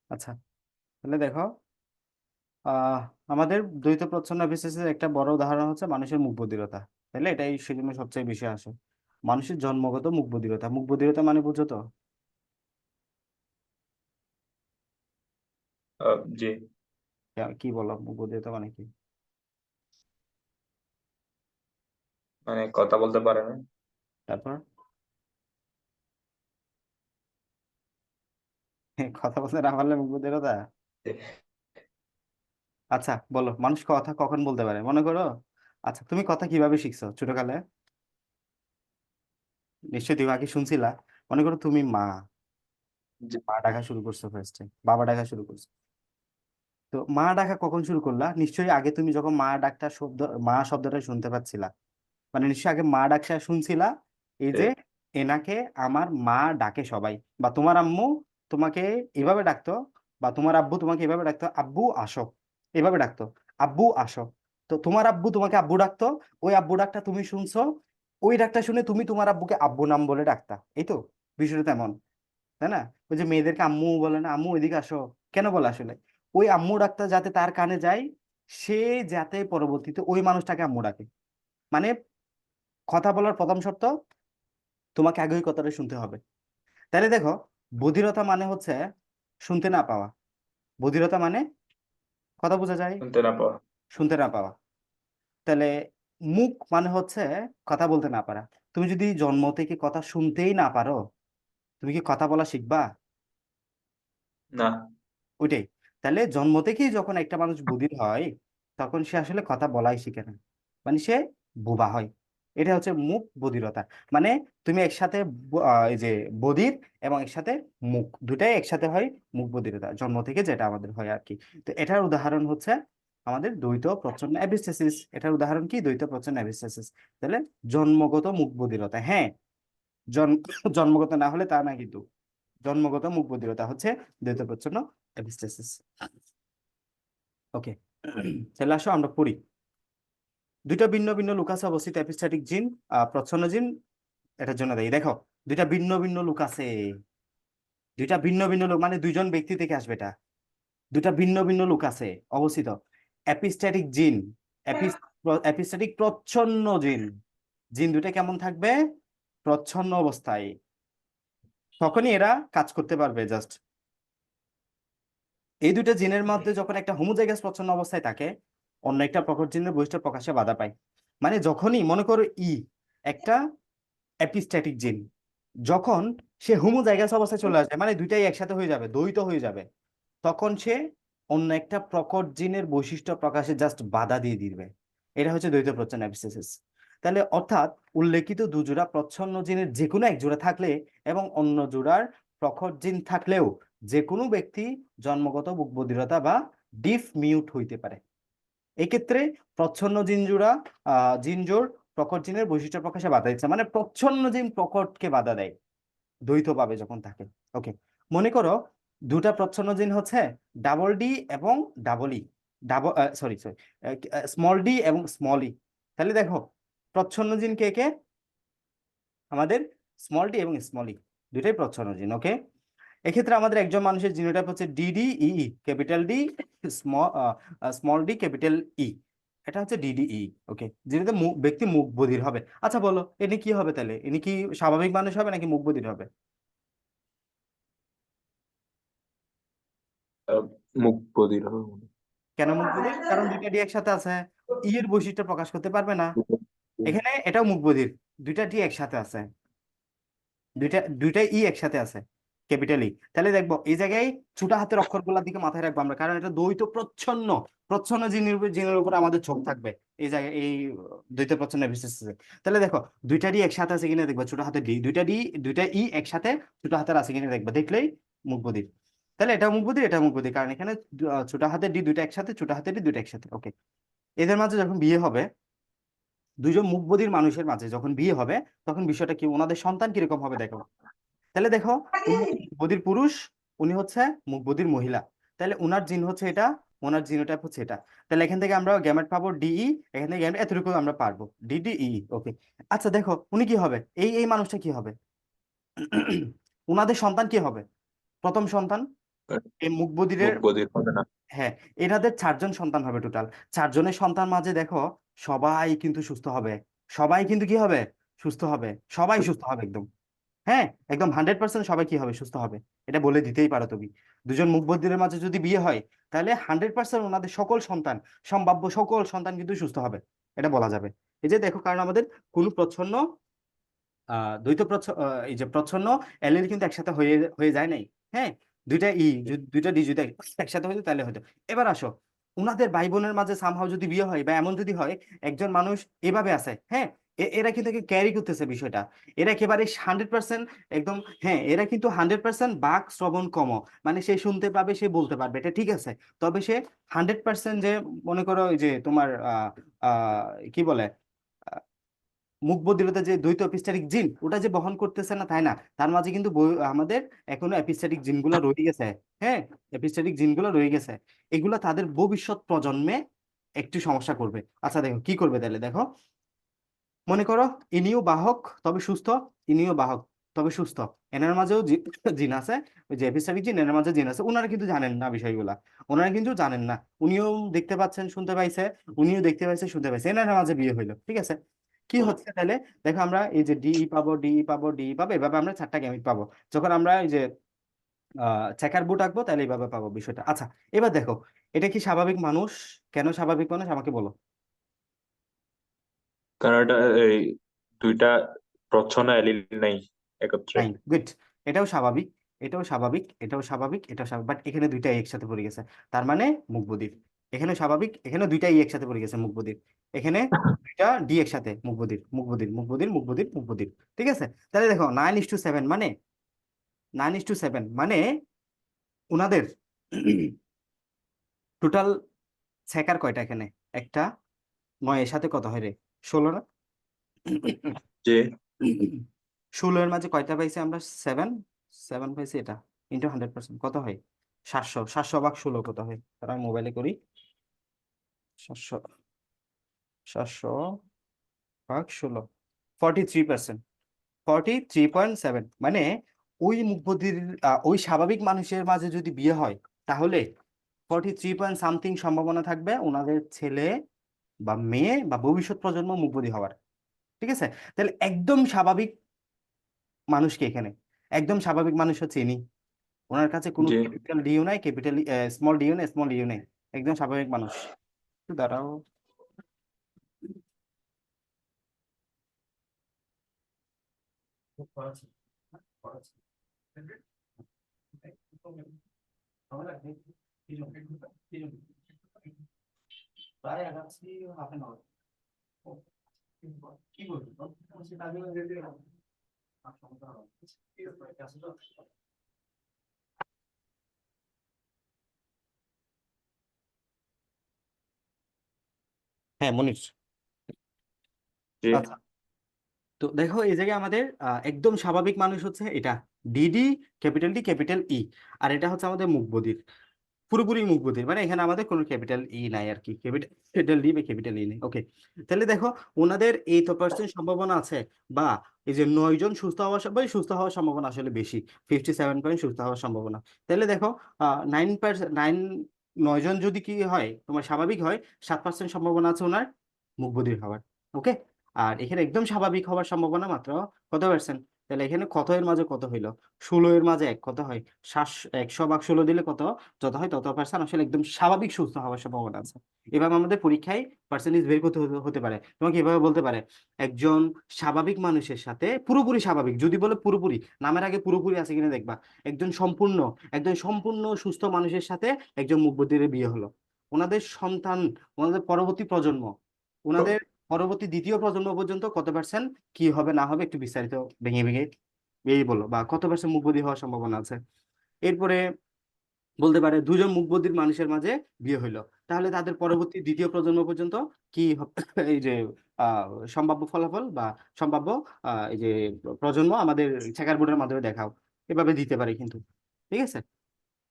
আচ্ছা, তাহলে দেখো আহ আমাদের দ্বৈত প্রচ্ছন্ন বিশেষের একটা বড় উদাহরণ হচ্ছে মানুষের মুখ বধিরতা। তাহলে এটাই সেজন্য সবচেয়ে বেশি আসে। মানুষের জন্মগত মুখ বধিরতা। মুখ বধিরতা মানে বুঝো তো? জি, কি বলো, মুখ বধিরতা মানে কি? মানে কথা বলতে পারে না। তারপর কথা বলতে না পারলে মুখ বধিরতা? আচ্ছা বলো, মানুষ কথা কখন বলতে পারে মনে করো? আচ্ছা, তুমি কথা কিভাবে শিখছো ছোটকালে? নিশ্চয়ই তুমি আগে শুনছিলা। মনে করো তুমি মা, জি, মা ডাকা শুরু করছো, ফার্স্টে বাবা ডাকা শুরু করছো। তো মা ডাকা কখন শুরু করলা? নিশ্চয়ই আগে তুমি যখন মা ডাকটা শব্দ, মা শব্দটা শুনতে পাচ্ছিলা, মানে নিশ্চয়ই আগে মা ডাকটা শুনছিলা। এই যে এনাকে আমার মা ডাকে সবাই, বা তোমার আম্মু তোমাকে এভাবে ডাকতো, বা তোমার আব্বু তোমাকে এভাবে ডাকতো, আব্বু আসো, এভাবে ডাকতো, আব্বু আসো। তো তোমার আব্বু তোমাকে আব্বু ডাকতো, ওই আব্বু ডাকটা তুমি শুনছো, ওই ডাকটা শুনে তুমি তোমার আব্বুকে আব্বু নাম বলে ডাকতা। এই তো বিষয়টা তেমন, তাই না? ওই যে মেয়েদেরকে আম্মু বলে না, আম্মু এদিকে আসো, কেন বলে আসলে? ওই আম্মু ডাকটা যাতে তার কানে যায়, সে যাতে পরবর্তীতে ওই মানুষটাকে আম্মু ডাকে। মানে কথা বলার প্রথম শর্ত, তোমাকে আগে ওই কথাটা শুনতে হবে। তাহলে দেখো, বধিরতা মানে হচ্ছে শুনতে না পাওয়া। বধিরতা মানে কথা বোঝা যায়, শুনতে না পাওয়া। শুনতে না পাওয়া। তাহলে মুখ মানে হচ্ছে কথা বলতে না পারা। তুমি যদি জন্ম থেকে কথা শুনতেই না পারো, তুমি কি কথা বলা শিখবা? না, ওইটাই। তাহলে জন্ম থেকেই যখন একটা মানুষ বধির হয়, তখন সে আসলে কথা বলাই শিখে না, মানে সে বোবা হয়। এটা হচ্ছে মুখ বধিরতা। মানে তুমি একসাথে এই যে বধির এবং একসাথে মুখ দুটাই একসাথে হয়, মুখ বধিরতা জন্ম থেকে যেটা আমাদের হয় আর কি। তো এটার উদাহরণ হচ্ছে আমাদের দ্বৈত প্রচ্ছন্ন এপিস্টেসিস। এটার উদাহরণ কি? দ্বৈত প্রচ্ছন্ন এপিস্টেসিস। তাহলে জন্মগত মুখ বধিরতা, হ্যাঁ, জন্ম জন্মগত না হলে তা না, কিন্তু জন্মগত মুখ বধিরতা হচ্ছে দ্বৈত প্রচ্ছন্ন এপিস্টেসিস। ওকে, তাহলে আসো আমরা পড়ি। দুইটা ভিন্ন ভিন্ন লুকাসে অবস্থিত এপিস্ট্যাটিক জিন, প্রচ্ছন্ন জিন এটার জন্য দেয়। দেখো দুইটা ভিন্ন ভিন্ন লুকাসে, দুইটা ভিন্ন ভিন্ন লোক, মানে দুইজন ব্যক্তি থেকে আসবে এটা। দুটা ভিন্ন ভিন্ন লোক আছে অবস্থিত। এপিস্ট্যাটিক জিন, এপিস্ট্যাটিক প্রচ্ছন্ন জিন, জিন দুটা কেমন থাকবে? প্রচ্ছন্ন অবস্থায়। তখনই এরা কাজ করতে পারবে জাস্ট। এই দুইটা জিনের মধ্যে যখন একটা হোমোজাইগাস প্রচ্ছন্ন অবস্থায় থাকে, অন্য একটা প্রকট জিনের বৈশিষ্ট্য প্রকাশে বাধা পায়। মানে যখনই মনে করো একটা এপিস্ট্যাটিক জিন, যখন সে হোমোজাইগাস অবস্থায় চলে আসবে, মানে দুইটাই একসাথে হয়ে যাবে, দ্বৈত হয়ে যাবে, তখন সে অন্য একটা প্রকট জিনের বৈশিষ্ট্য প্রকাশে জাস্ট বাধা দিয়ে দিবে। এটা হচ্ছে দ্বৈত প্রচ্ছন্ন এপিস্টেসিস। তাহলে অর্থাৎ উল্লেখিত দুজোড়া প্রচ্ছন্ন জিনের যে কোনো এক জোড়া থাকলে এবং অন্য জোড়ার প্রকট জিন থাকলেও যে কোনো ব্যক্তি জন্মগত বুকবধিরতা বা ডিফ মিউট হইতে পারে। এক্ষেত্রে প্রচ্ছন্ন জিন জোড় প্রকট জিনের বৈশিষ্ট্য প্রকাশে বাধা দিচ্ছে, মানে প্রচ্ছন্ন জিন প্রকটকে বাধা দেয় দ্বৈত ভাবে যখন থাকে। ওকে, মনে করো দুটা প্রচ্ছন্ন জিন হচ্ছে ডাবল ডি এবং double E, sorry sorry small D এবং স্মল ই। তাহলে দেখো প্রচ্ছন্ন জিন কে কে? আমাদের স্মল ডি এবং স্মল ই দুটাই প্রচ্ছন্ন জিন। ওকে, এক্ষেত্রে আমাদের একজন মানুষের জিনোটাইপ হচ্ছে DDE, capital D small D capital E, এটা হচ্ছে ডিডিই। ওকে, যেটাতে ব্যক্তি মুখ বধির হবে। আচ্ছা বলো, ইনি কি হবে তাহলে? ইনি কি স্বাভাবিক মানুষ হবে নাকি মুখ বধির হবে? আহ, মুখ বধির হবে মনে কেন মুখ বধির? কারণ দুইটা ডি একসাথে আছে, ই এর বৈশিষ্ট্য প্রকাশ করতে পারবে না। হয়। এখানে এটাও মুখ বধির, দুইটা ডি একসাথে আছে, দুইটা ই একসাথে আছে, ক্যাপিটাল ই। তাহলে দেখবো এই জায়গায় ছোট হাতের অক্ষরগুলোর দিকে মাথায় রাখবো আমরা, কারণ এটা দ্বৈত প্রচ্ছন্ন, প্রচ্ছন্ন জিনের উপর আমাদের চোখ থাকবে এই জায়গায়, এই দ্বৈত প্রচ্ছন্ন বিশেষে। তাহলে দেখো দুইটা ডি একসাথে আছে কিনা দেখবো, ছোট হাতের ডি, দুইটা ই একসাথে ছোট হাতের আছে কিনা দেখবো, দেখলেই মুখ বধির। তাহলে এটা মুখ বধির, এটা মুখ বধির, কারণ এখানে ছোট হাতের ডি দুইটা একসাথে, ছোট হাতের ডি দুইটা একসাথে। ওকে, এদের মাঝে যখন বিয়ে হবে, দুইজন মুখ বধির মানুষের মাঝে যখন বিয়ে হবে, তখন বিষয়টা কি, ওনাদের সন্তান কিরকম হবে দেখো। তাহলে দেখো উনি হচ্ছে মুখবধির পুরুষ, উনি হচ্ছে মুখবধির মহিলা। তাহলে উনার জিন হচ্ছে এটা, ওনার জিনোটাইপ হচ্ছে এটা। তাহলে এখান থেকে আমরা গ্যামেট পাবো ডিই, এখান থেকে গ্যামেট এতটুকু আমরা পারবো ডিডিই। ওকে, আচ্ছা দেখো উনি কি হবে, এই মানুষটা কি হবে? উনাদের সন্তান কি হবে? প্রথম সন্তান এই মুখবধিরের, মুখ বধির হবে না। হ্যাঁ, এনাদের চারজন সন্তান হবে টোটাল। চারজনের সন্তান মাঝে দেখো সবাই কিন্তু সুস্থ হবে, সবাই কিন্তু কি হবে? সুস্থ হবে, সবাই সুস্থ হবে একদম। হ্যাঁ, একদম 100% সবাই কি হবে? সুস্থ হবে। এটা বলে দিতেই পারো তুমি। দুজন মুখবধিরের মাঝে যদি বিয়ে হয়, তাহলে 100% ওনাদের সকল সন্তান, সম্ভাব্য সকল সন্তান কিন্তু সুস্থ হবে, এটা বলা যাবে। এই যে দেখো, কারণ আমাদের কোন প্রচ্ছন্ন এই যে প্রচ্ছন্ন এলিল কিন্তু একসাথে হয়ে হয়ে যায় নাই। হ্যাঁ, দুইটা ডি যদি একসাথে হইতো তাহলে হয়তো। এবার আসো, উনাদের ভাই বোনের মাঝে সামহাও যদি বিয়ে হয় বা এমন যদি হয়, একজন মানুষ এভাবে আছে, হ্যাঁ, এরা কিন্তু ক্যারি করতেছে বিষয়টা, এরা একেবারে 100% একদম, হ্যাঁ, এরা কিন্তু 100% বাক শ্রবণ কম, মানে সে শুনতে পাবে, সে বলতে পারবে, এটা ঠিক আছে। তবে সে 100% যে, মনে করো ওই যে তোমার কি বলে, মুখ বধিরতা যে দ্বৈত এপিস্ট্যাটিক জিন, ওটা যে বহন করতেছে না তাই না, তার মাঝে কিন্তু আমাদের এখনো এপিস্ট্যাটিক জিনগুলো রয়ে গেছে। হ্যাঁ, এপিস্ট্যাটিক জিনগুলো রয়ে গেছে, এগুলো তাদের ভবিষ্যৎ প্রজন্মে একটু সমস্যা করবে। আচ্ছা দেখো কি করবে তাহলে, দেখো মনে করো ইনিও বাহক তবে সুস্থ, ইনিও বাহক তবে সুস্থ, এনার মাঝেও জিন আছে, ওই যে এপিস্ট্যাটিক জিন, এনার মাঝে জিন আছে, ওনারা কিন্তু জানেন না বিষয়গুলা, ওনারা কিন্তু জানেন না। উনিও দেখতে পাচ্ছেন, শুনতে পাইছে, উনিও দেখতে পাইছে, শুনতে পাইছে, এনার মাঝে বিয়ে হইলো, ঠিক আছে। কি হচ্ছে তাহলে, দেখো আমরা এই যে ডিই পাবো, ডিই পাবো, ডিই পাবো, এভাবে আমরা চারটা গ্যামেট পাবো। যখন আমরা এই যে চেকার বুট আঁকবো, তাহলে এইভাবে পাবো বিষয়টা। আচ্ছা, এবার দেখো এটা কি স্বাভাবিক মানুষ? কেন স্বাভাবিক মানুষ আমাকে বলো। কারণ এটা এই দুইটা প্রচ্ছন্ন এলিল নাই একত্রে। নাই, গুড, এটাও স্বাভাবিক, এটাও স্বাভাবিক, এটাও স্বাভাবিক, এটাও স্বাভাবিক, বাট এখানে দুইটা একসাথে পড়ে গেছে, তার মানে মুখ বধির। এখানে স্বাভাবিক, এখানে দুইটাই একসাথে পড়ে গেছে, মুখ বধির। এখানে দুইটা ডি একসাথে, মুখ বধির, মুখ বধির, মুখ বধির, মুখ বধির, মুখ বধির। ঠিক আছে, তাহলে দেখো 9:7 মানে, 9:7 মানে উনাদের টোটাল সেকার কয়টা এখানে? একটা, 9 এর সাথে কত হয় রে? 16 না? যে 16 এর মাঝে কয়টা পাইছি আমরা? 7, 7 পাইছি, এটা ইন্টু 100% কত হয়? 700, 700/16 কত হয়? তারা মোবাইলে করি, 700, 700/16, 43%, 43.7 মানে ওই স্বাভাবিক মানুষের মাঝে যদি বিয়ে হয়, তাহলে 43 সামথিং সম্ভাবনা থাকবে ওনাদের ছেলে বা মেয়ে বা ভবিষ্যৎ প্রজন্ম মুখবধী হওয়ার। ঠিক আছে? তাহলে একদম স্বাভাবিক মানুষকে এখানে, একদম স্বাভাবিক মানুষ হচ্ছে ইনি। ওনার কাছে কোনো জি। ক্যাপিটাল ডিও নাই, ক্যাপিটাল স্মল ডিও নাই, স্মল ডিও নাই, একদম স্বাভাবিক মানুষ। একটু দাঁড়াও। প্রায় আগাচ্ছি হাফ এন আওয়ার। কি বলবো? হ্যাঁ মনির। জি। আচ্ছা, তো দেখো এই জায়গায় আমাদের একদম স্বাভাবিক মানুষ হচ্ছে এটা, DD, capital D capital E. আর এটা হচ্ছে আমাদের মুখবধির, পুরোপুরি মুখবধির, মানে এখানে আমাদের কোনো ক্যাপিটাল ই নাই আর কি, ক্যাপিটাল ডি বা ক্যাপিটাল ই নেই। ওকে, তাহলে দেখো ওনাদের 8% সম্ভাবনা আছে, বা এই যে 9 জন সুস্থ হওয়ার সুস্থ হওয়ার সম্ভাবনা আসলে বেশি, 57% সুস্থ হওয়ার সম্ভাবনা। তাহলে দেখো 9%, 9 জন যদি কি হয় তোমার স্বাভাবিক হয়, 7% সম্ভাবনা আছে ওনার মুখবধির হওয়ার। ওকে, আর এখানে একদম স্বাভাবিক হওয়ার সম্ভাবনা মাত্র কত পার্সেন্ট? তাহলে এখানে কত এর মাঝে কত হইলো, 16 এর মাঝে এক কত হয়, 100 ভাগ 16 দিলে কত, যত হয় তত পার্সেন্ট আসলে একদম স্বাভাবিক সুস্থ হওয়ার সম্ভাবনা আছে। এভাবে আমাদের পরীক্ষায় পার্সেন্টেজ বের করতে হতে পারে। তোমাকে এভাবে বলতে পারে একজন স্বাভাবিক মানুষের সাথে, পুরোপুরি স্বাভাবিক যদি বলে, পুরোপুরি নামের আগে পুরোপুরি আছে কিনা দেখবা, একজন সম্পূর্ণ, একজন সম্পূর্ণ সুস্থ মানুষের সাথে একজন মুখবধিরের বিয়ে হলো, ওনাদের সন্তান, ওনাদের পরবর্তী প্রজন্ম, ওনাদের পরবর্তী দ্বিতীয় প্রজন্ম পর্যন্ত কত পার্সেন্ট কি হবে না হবে একটু বিস্তারিত ভেঙে ভেঙে এই বলো, বা কত পার্সেন্ট মুখবধি হওয়ার সম্ভাবনা আছে। এরপরে বলতে পারে 2 জন মুখবধির মানুষের মাঝে বিয়ে হইলো, তাহলে তাদের পরবর্তী দ্বিতীয় প্রজন্ম পর্যন্ত কি এই যে আহ সম্ভাব্য ফলাফল বা সম্ভাব্য এই যে প্রজন্ম আমাদের চেকার বোর্ডের মাধ্যমে দেখাও, এভাবে দিতে পারে কিন্তু। ঠিক আছে?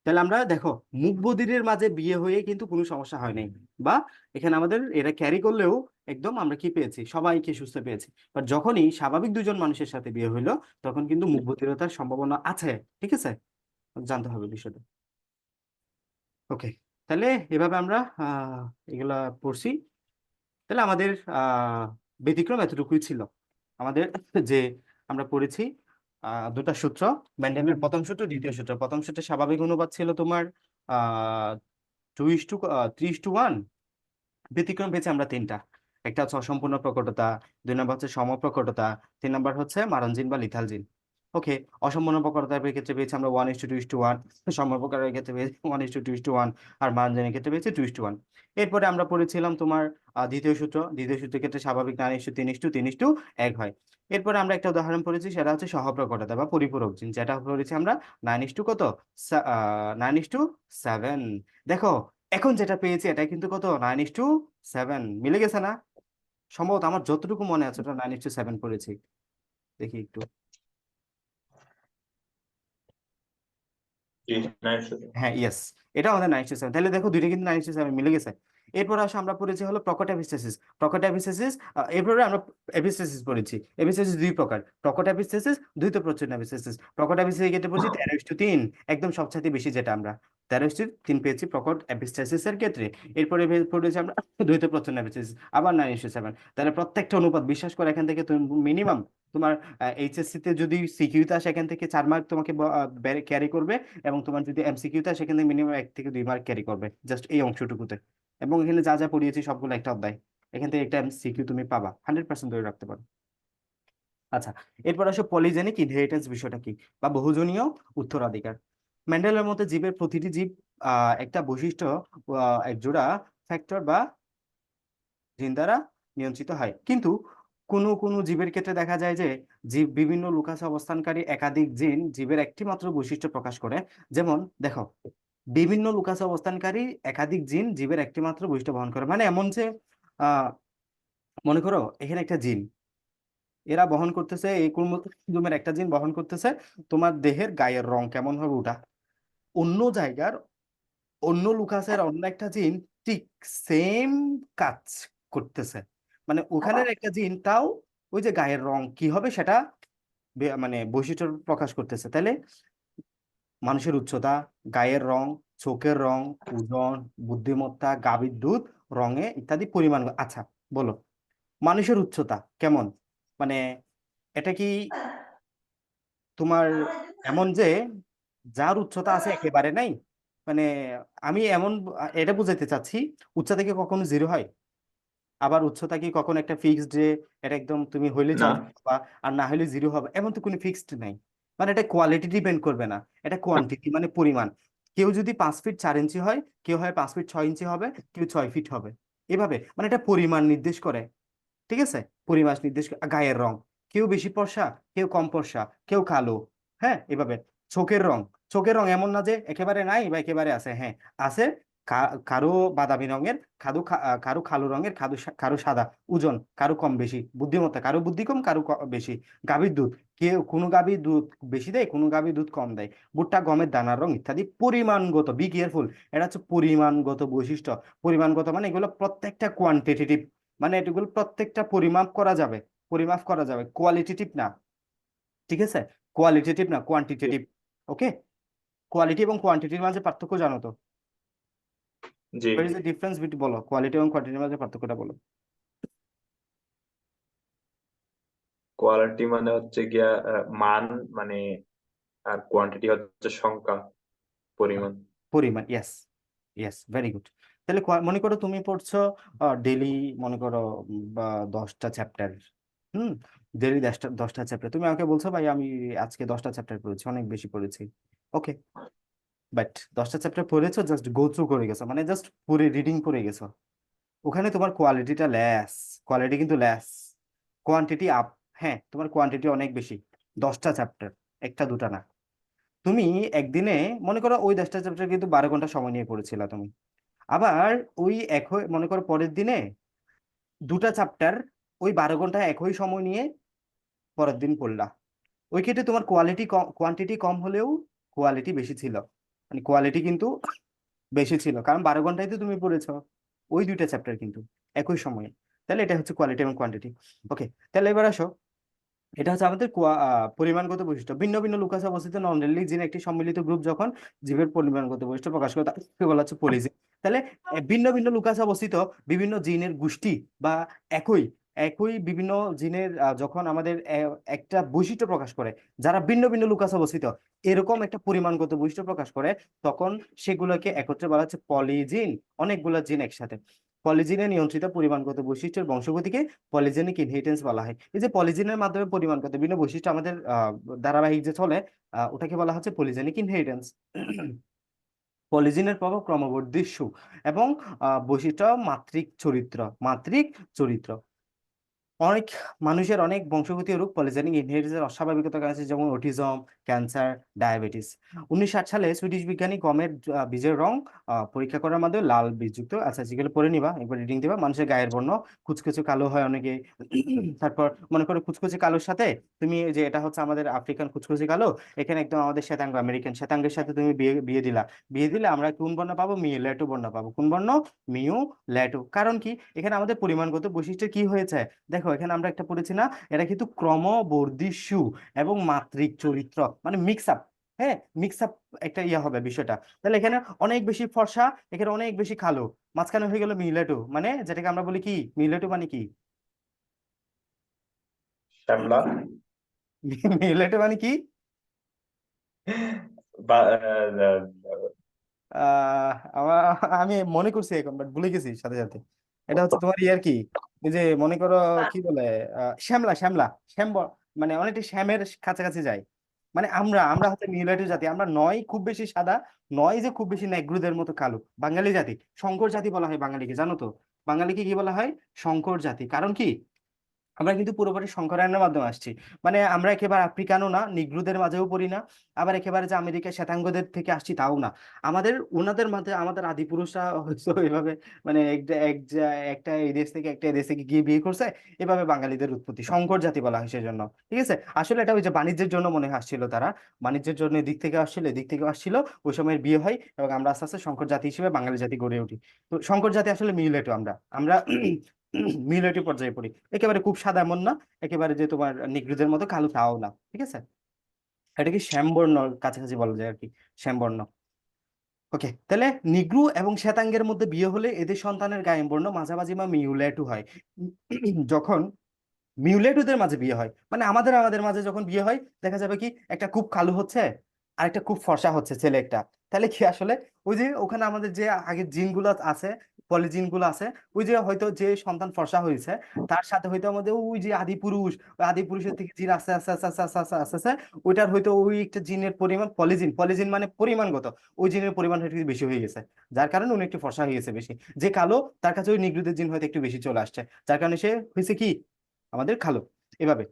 তাহলে আমরা দেখো মুখবধিরের মাঝে বিয়ে হয়ে কিন্তু কোনো সমস্যা হয় নাই, বা এখানে আমাদের এরা ক্যারি করলেও একদম আমরা কি পেয়েছি, সবাইকে সুস্থ পেয়েছি। বাট যখনই স্বাভাবিক 2 জন মানুষের সাথে বিয়ে হইলো, তখন কিন্তু মুখবধিরতার সম্ভাবনা আছে। ঠিক আছে? জানতে হবে বিষয়টা। ওকে, তাহলে এভাবে আমরা এগুলা পড়ছি। তাহলে আমাদের ব্যতিক্রম এতটুকুই ছিল আমাদের, যে আমরা পড়েছি দুটা সূত্র, মেন্ডেলের প্রথম সূত্র, দ্বিতীয় সূত্র। প্রথম সূত্রে স্বাভাবিক অনুপাত ছিল তোমার 2:3:1। ব্যতিক্রম পেয়েছি আমরা তিনটা, একটা হচ্ছে অসম্পূর্ণ প্রকটতা, 2 নম্বর হচ্ছে সমপ্রকটতা, 3 নম্বর হচ্ছে মারণজিন বা লিথাল জিন। ওকে, অসম্পূর্ণ প্রকটতার ক্ষেত্রে পেয়েছি আমরা 1:2:1, সমপ্রকটের ক্ষেত্রে পেয়েছি 1:2:1, আর মারণজিনের ক্ষেত্রে পেয়েছি 2:1। এরপরে আমরা পড়েছিলাম তোমার দ্বিতীয় সূত্র, দ্বিতীয় সূত্রের ক্ষেত্রে স্বাভাবিক 9:3:3:1 হয়। এরপরে আমরা একটা উদাহরণ পড়েছি, সেটা হচ্ছে সহপ্রকটতা বা পরিপূরক জিন, যেটা পড়েছি আমরা 9 কত, 9:7। দেখো এখন যেটা পেয়েছি এটা কিন্তু কত, 9:7, মিলে গেছে না? সম্ভবত আমার যতটুকু মনে আছে ওটা 9:7 পড়েছি, দেখি একটু। জি, নাইস। হ্যাঁ ইয়েস, এটা আমাদের 9:7। তাহলে দেখো দুইটা কিন্তু 9:7 মিলে গেছে। এরপর আসে আমরা পড়েছি হলো প্রকট এপিস্টেসিস। প্রকট এপিস্টেসিস, এরপরে আমরা এপিস্টেসিস পড়েছি। এপিস্টেসিস দুই প্রকার, প্রকট এপিস্টেসিস, দ্বৈত প্রচ্ছন্ন এপিস্টেসিস। প্রকট এপিস্টেসিস ক্ষেত্রে পড়েছি 13:3, একদম সবচাইতে বেশি যেটা আমরা 13:3 পেয়েছি প্রকট এপিস্টেসিস এর ক্ষেত্রে। এরপরে পড়েছি আমরা দ্বৈত প্রচ্ছন্ন এপিস্টেসিস, আবার 9:7। তাহলে প্রত্যেকটা অনুপাত বিশ্বাস করে এখান থেকে তুমি মিনিমাম তোমার এইচএসসি তে যদি সিকিউতে আসে এখান থেকে 4 মার্ক তোমাকে ক্যারি করবে, এবং তোমার যদি এমসিকিউতে সেখান থেকে মিনিমাম 1 থেকে 2 মার্ক ক্যারি করবে জাস্ট এই অংশটুকুতে। এবং এখানে যা যা পড়িয়েছি সবগুলো একটা অধ্যায়, এখান থেকে একটা এমসিকিউ তুমি পাবা, 100% ধরে রাখতে পারো। আচ্ছা, এরপর আসো পলিজেনিক ইনহেরিটেন্স বিষয়টা কি, বা বহুজনীয় উত্তরাধিকার। মেন্ডেলের মতে জীবের প্রতিটি জীব একটা বৈশিষ্ট্য, এক জোড়া ফ্যাক্টর বা জিন দ্বারা নিয়ন্ত্রিত হয়, কিন্তু কোনো কোনো জীবের ক্ষেত্রে দেখা যায় যে জীব বিভিন্ন লুকাসে অবস্থানকারী একাধিক জিন জীবের একটি মাত্র বৈশিষ্ট্য প্রকাশ করে। যেমন দেখো, বিভিন্ন লুকাসে অবস্থানকারী একাধিক জিন জীবের একটি মাত্র বৈশিষ্ট্য বহন করে, মানে এমন যে আহ মনে করো এখানে একটা জিন এরা বহন করতেছে, এই ক্রোমোজোমের একটা জিন বহন করতেছে তোমার দেহের গায়ের রং কেমন হবে ওটা, অন্য জায়গার অন্য লুকাসের অন্য একটা জিন ঠিক সেম কাজ করতেছে, মানে ওখানের একটা জিন তাও ওই যে গায়ের রং কি হবে সেটা মানে বৈশিষ্ট্য প্রকাশ করতেছে। তাহলে মানুষের উচ্চতা, গায়ের রং, চোখের রং, ওজন, বুদ্ধিমত্তা, গাভীর দুধ, রঙে ইত্যাদি পরিমাণ। আচ্ছা, বলো মানুষের উচ্চতা কেমন? মানে এটা কি তোমার এমন যে যার উচ্চতা আছে একেবারে নাই? মানে আমি এমন এটা বুঝাইতে চাচ্ছি, উচ্চতা কি কখনো জিরো হয়? আবার উচ্চতা কি কখনো একটা ফিক্সড যে এটা একদম তুমি হইলে না, চান্স পাবা আর না হলে জিরো হবে, এমন তো কোনো ফিক্সড নাই। মানে এটা কোয়ালিটি ডিপেন্ড করবে না, এটা কোয়ান্টিটি মানে পরিমাণ। কেউ যদি 5 ফিট 4 ইঞ্চি হয়, কেউ হয় 5 ফিট 6 ইঞ্চি হবে, কেউ 6 ফিট হবে। এভাবে মানে এটা পরিমাণ নির্দেশ করে। ঠিক আছে, পরিমাস নির্দেশ গায়ের রং, কেউ বেশি ফর্সা, কেউ কম ফর্সা, কেউ কালো। হ্যাঁ, এভাবে চোখের রং, চোখের রং এমন না যে একেবারে নাই বা একেবারে আছে, হ্যাঁ আছে। কারো বাদামি রঙের, কারো কালো রঙের, কারো সাদা। ওজন কারো কম বেশি, বুদ্ধিমত্তা কারো বুদ্ধি কম, কারো বেশি। গাভীর দুধ, কেউ কোনো গাভীর দুধ বেশি দেয়, কোনো গাভীর দুধ কম দেয়। ভুট্টা গমের দানার রং ইত্যাদি পরিমাণগত, বি কেয়ারফুল, এটা হচ্ছে পরিমাণগত বৈশিষ্ট্য। পরিমাণগত মানে এগুলো প্রত্যেকটা কোয়ান্টিটেটিভ, মানে এগুলো প্রত্যেকটা পরিমাপ করা যাবে, পরিমাপ করা যাবে, কোয়ালিটেটিভ না। ঠিক আছে, কোয়ালিটেটিভ না, কোয়ান্টিটেটিভ। ওকে, কোয়ালিটি এবং কোয়ান্টিটির মাঝে পার্থক্য জানো তো? জি। What is the difference between, বলো কোয়ালিটি এবং কোয়ান্টিটির মাঝে পার্থক্যটা বলো। কোয়ালিটি মানে হচ্ছে গিয়া মান, মানে, আর কোয়ান্টিটি হচ্ছে সংখ্যা, পরিমাণ। পরিমাণ, ইয়েস, ইয়েস, ভেরি গুড। তাহলে মনে করো তুমি পড়ছো ডেইলি, মনে করো বা 10টা চ্যাপ্টার। হুম, ডেইলি 10টা চ্যাপ্টার, তুমি আমাকে বলছো ভাই আমি আজকে 10টা চ্যাপ্টার পড়েছি, অনেক বেশি পড়েছি। ওকে, বাট 10টা চ্যাপ্টার পড়েছো, জাস্ট গো থ্রু করে গেছো, মানে জাস্ট পুরো রিডিং করে গেছো। ওখানে তোমার কোয়ালিটিটা লেস, কোয়ালিটি কিন্তু লেস, কোয়ান্টিটি আপ। হ্যাঁ, তোমার কোয়ান্টিটি অনেক বেশি, 10টা চ্যাপ্টার, একটা দুটা না। তুমি একদিনে মনে করো ওই 10টা চ্যাপ্টার কিন্তু 12 ঘন্টা সময় নিয়ে পড়েছিলা তুমি। আবার ওই একই মনে করো পরের দিনে 2টা চ্যাপ্টার ওই 12 ঘন্টা একই সময় নিয়ে পরের দিন পড়লা। ওই ক্ষেত্রে তোমার কোয়ালিটি কম, কোয়ান্টিটি কম হলেও কোয়ালিটি বেশি ছিল। মানে কোয়ালিটি কিন্তু বেশি ছিল, কারণ 12 ঘন্টায় তো তুমি পড়েছো ওই 2টা চ্যাপ্টার কিন্তু একই সময়ে। তাহলে এটা হচ্ছে কোয়ালিটি এবং কোয়ান্টিটি। ওকে, তাহলে এবার আসো, এটা হচ্ছে আমাদের পরিমাণগত বৈশিষ্ট্য। ভিন্ন ভিন্ন লুকাস অবস্থিত নন রেলিক জিন একটি সম্মিলিত গ্রুপ যখন জীবের পরিমাণগত বৈশিষ্ট্য প্রকাশ করে তাকে বলা হচ্ছে পলিজিন। তাহলে ভিন্ন ভিন্ন লুকাস অবস্থিত বিভিন্ন জিনের গোষ্ঠী বা একই একই বিভিন্ন জিনের যখন আমাদের একটা বৈশিষ্ট্য প্রকাশ করে, যারা ভিন্ন ভিন্ন লুকাস অবস্থিত এরকম একটা পরিমাণগত বৈশিষ্ট্য প্রকাশ করে, তখন সেগুলোকে একত্রে বলা হচ্ছে পলিজিন। অনেকগুলো জিন একসাথে, পলিজিনে নিয়ন্ত্রিত পরিমাণগত বৈশিষ্ট্যের বংশগতিকে পলিজেনিক ইনহেরিটেন্স বলা হয়। এই যে পলিজিনের মাধ্যমে পরিমাণগত বিভিন্ন বৈশিষ্ট্য আমাদের ধারাবাহিক যে চলে, ওটাকে বলা হচ্ছে পলিজেনিক ইনহেরিটেন্স। পলিজিনের প্রভাব ক্রমবর্ধমান এবং বৈশিষ্ট্য মাত্রিক চরিত্র, মাত্রিক চরিত্র। অনেক মানুষের অনেক বংশগতীয় রোগ পলিজেনিক ইনহেরিটেন্সের অস্বাভাবিকতার কারণে আছে, যেমন অটিজম, ক্যান্সার, ডায়াবেটিস। 1960 সালে সুইডিশ বিজ্ঞানী গমের বীজের রং পরীক্ষা করার মাধ্যমে লাল বীজযুক্ত, আচ্ছা যেগুলো পড়ে নিবা একবার রিডিং দিবা, মানুষের গায়ের বর্ণ কুচকুচে কালো হয় অনেকে। তারপর মনে করো কুচকুচে কালোর সাথে তুমি যে এটা হচ্ছে আমাদের আফ্রিকান কুচকুচে কালো, এখানে একদম আমাদের শ্বেতাঙ্গ আমেরিকান শ্বেতাঙ্গের সাথে তুমি বিয়ে বিয়ে দিলা, বিয়ে দিলে আমরা কোন বর্ণ পাবো? মিউলেটো বর্ণ পাবো। কোন বর্ণ? Mu Lato. কারণ কি? এখানে আমাদের পরিমাণগত বৈশিষ্ট্য কি হয়েছে? দেখো এখানে আমরা একটা পড়েছি না, এটা কিন্তু ক্রমবর্ধিষ্ণু এবং মাত্রিক চরিত্র, মানে মিক্স আপ। হ্যাঁ, মিক্স আপ একটা ইয়া হবে বিষয়টা। তাহলে এখানে অনেক বেশি ফর্সা, এখানে অনেক বেশি কালো, মাঝখানে হয়ে গেল মিলেটো, মানে যেটাকে আমরা বলি কি, মিলেটো মানে কি? শ্যামলা। মিলেটো মানে কি? বা আমার, আমি মনে করছি এখন বাট ভুলে গেছি সাথে সাথে। এটা হচ্ছে তোমার ইয়ার কি, এই যে মনে করো কি বলে, শ্যামলা, শ্যামলা, শ্যাম মানে অনেকটা শ্যামের কাছাকাছি যায়। মানে আমরা আমরা হচ্ছে মিউলাইট জাতি, আমরা নয় খুব বেশি সাদা, নয় যে খুব বেশি নেগ্রোদের মতো কালো। বাঙালি জাতি, শঙ্কর জাতি বলা হয় বাঙালিকে, জানো তো? বাঙালিকে কি বলা হয়? শঙ্কর জাতি। কারণ কি? আমরা কিন্তু পুরোপুরি সংকরায়নের মাধ্যমে আসছি। মানে আমরা একেবারে আফ্রিকানও না, নিগ্রোদের মাঝেও পড়ি না, আবার একেবারে যে আমেরিকা শ্বেতাঙ্গদের থেকে আসছি তাও না। আমাদের ওনাদের মাঝে আমাদের আদি পুরুষরা হয়তো এইভাবে, মানে একটা এই দেশ থেকে একটা এই দেশ থেকে গিয়ে বিয়ে করছে, এভাবে বাঙালিদের উৎপত্তি, শঙ্কর জাতি বলা হয় সেজন্য। ঠিক আছে, আসলে এটা ওই যে বাণিজ্যের জন্য মনে হয় আসছিল তারা, বাণিজ্যের জন্য এদিক থেকে আসছিল, এদিক থেকে আসছিল, ওই সময় বিয়ে হয় এবং আমরা আস্তে আস্তে শঙ্কর জাতি হিসেবে বাঙালি জাতি গড়ে উঠি। তো শঙ্কর জাতি আসলে মিউলেটো আমরা আমরা মিউলেটিভ পর্যায়ে পড়ি, একেবারে খুব সাদা এমন না, একেবারে যে তোমার নিগ্রোদের মতো কালো তাও না, ঠিক আছে। এটা কি শ্যামবর্ণ কাছাকাছি বলা যায় আর কি, শ্যামবর্ণ। ওকে, তাহলে নিগ্রু এবং শ্বেতাঙ্গের মধ্যে বিয়ে হলে এদের সন্তানের গায়ের বর্ণ মাঝামাঝি বা মিউলেটু হয়। যখন মিউলেটুদের মাঝে বিয়ে হয়, মানে আমাদের আমাদের মাঝে যখন বিয়ে হয়, দেখা যাবে কি একটা খুব কালো হচ্ছে আর একটা খুব ফর্সা হচ্ছে ছেলে একটা, তাহলে কি আসলে ওই যে ওখানে আমাদের যে আগের জিনগুলো আছে, পলিজিনগুলো আছে, ওই যে হয়তো যে সন্তান ফর্সা হয়েছে তার সাথে হয়তো আমাদের ওই যে আদি পুরুষ, ওই আদি পুরুষের থেকে জিন আস্তে আস্তে আস্তে আস্তে আস্তে আস্তে আস্তে আস্তে ওইটার হয়তো ওই একটা জিনের পরিমাণ, পলিজিন, পলিজিন মানে পরিমাণগত, ওই জিনের পরিমাণ হয়তো একটু বেশি হয়ে গেছে, যার কারণে উনি একটু ফর্সা হয়ে গেছে বেশি। যে কালো তার কাছে ওই নিগ্রোদের জিন হয়তো একটু বেশি চলে আসছে, যার কারণে সে হয়েছে কি আমাদের কালো, এভাবে।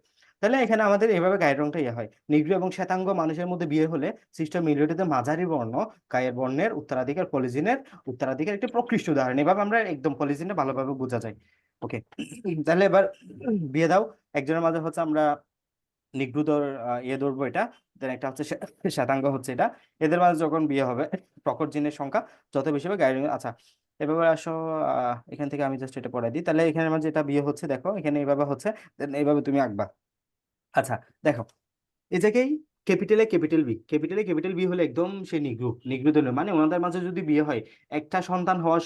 তাহলে এখানে আমাদের এভাবে গায়ের রংটা ইয়ে হয়। নিগ্রো এবং শ্বেতাঙ্গ মানুষের মধ্যে বিয়ে হলে সৃষ্ট মিলিটিতে মাঝারি বর্ণ গায়ের বর্ণের উত্তরাধিকার পলিজিনের উত্তরাধিকার একটি প্রকৃষ্ট উদাহরণ, এভাবে আমরা একদম পলিজিনটা ভালোভাবে বোঝা যায়। ওকে, তাহলে এবার বিয়ে দাও। একজনের মাঝে হচ্ছে আমরা নিগ্রুদর ইয়ে ধরবো এটা, দেন একটা হচ্ছে শ্বেতাঙ্গ হচ্ছে এটা, এদের মাঝে যখন বিয়ে হবে প্রকট জিনের সংখ্যা যত বেশি হবে গায়ের আচ্ছা। এভাবে আসো, এখান থেকে আমি জাস্ট এটা পড়াই দিই, তাহলে এখানে মাঝে এটা বিয়ে হচ্ছে, দেখো এখানে এইভাবে হচ্ছে, দেন এইভাবে তুমি আঁকবা। আচ্ছা, দেখো এই জায়গায় ক্যাপিটালে ক্যাপিটাল বি, ক্যাপিটালে ক্যাপিটাল বি হলে একদম সে নিগ্রু, নিগ্রুদের মানে ওনাদের মাঝে যদি বিয়ে হয় একটা সন্তান হওয়ার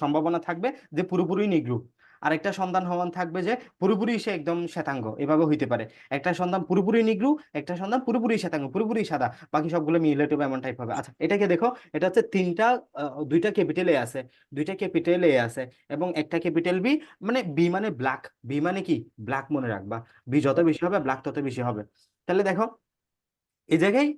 সম্ভাবনা থাকবে যে পুরোপুরি নিগ্রু, আর একটা সন্তান হওয়ার থাকবে যে পুরোপুরি সে একদম শ্বেতাঙ্গ, এভাবে হইতে পারে। একটা সন্তান পুরোপুরি নিগ্রু, একটা সন্তান পুরোপুরি শ্বেতাঙ্গ, পুরোপুরি সাদা, বাকি সবগুলো মিলেটিভ এমন টাইপ হবে। আচ্ছা, এটাকে দেখো, এটা হচ্ছে তিনটা দুইটা ক্যাপিটাল এ আছে, দুইটা ক্যাপিটাল এ আছে এবং একটা ক্যাপিটাল বি, মানে বি মানে ব্ল্যাক, বি মানে কি ব্ল্যাক, মনে রাখবা, বি যত বেশি হবে ব্ল্যাক তত বেশি হবে। তাহলে দেখো এই জায়গায়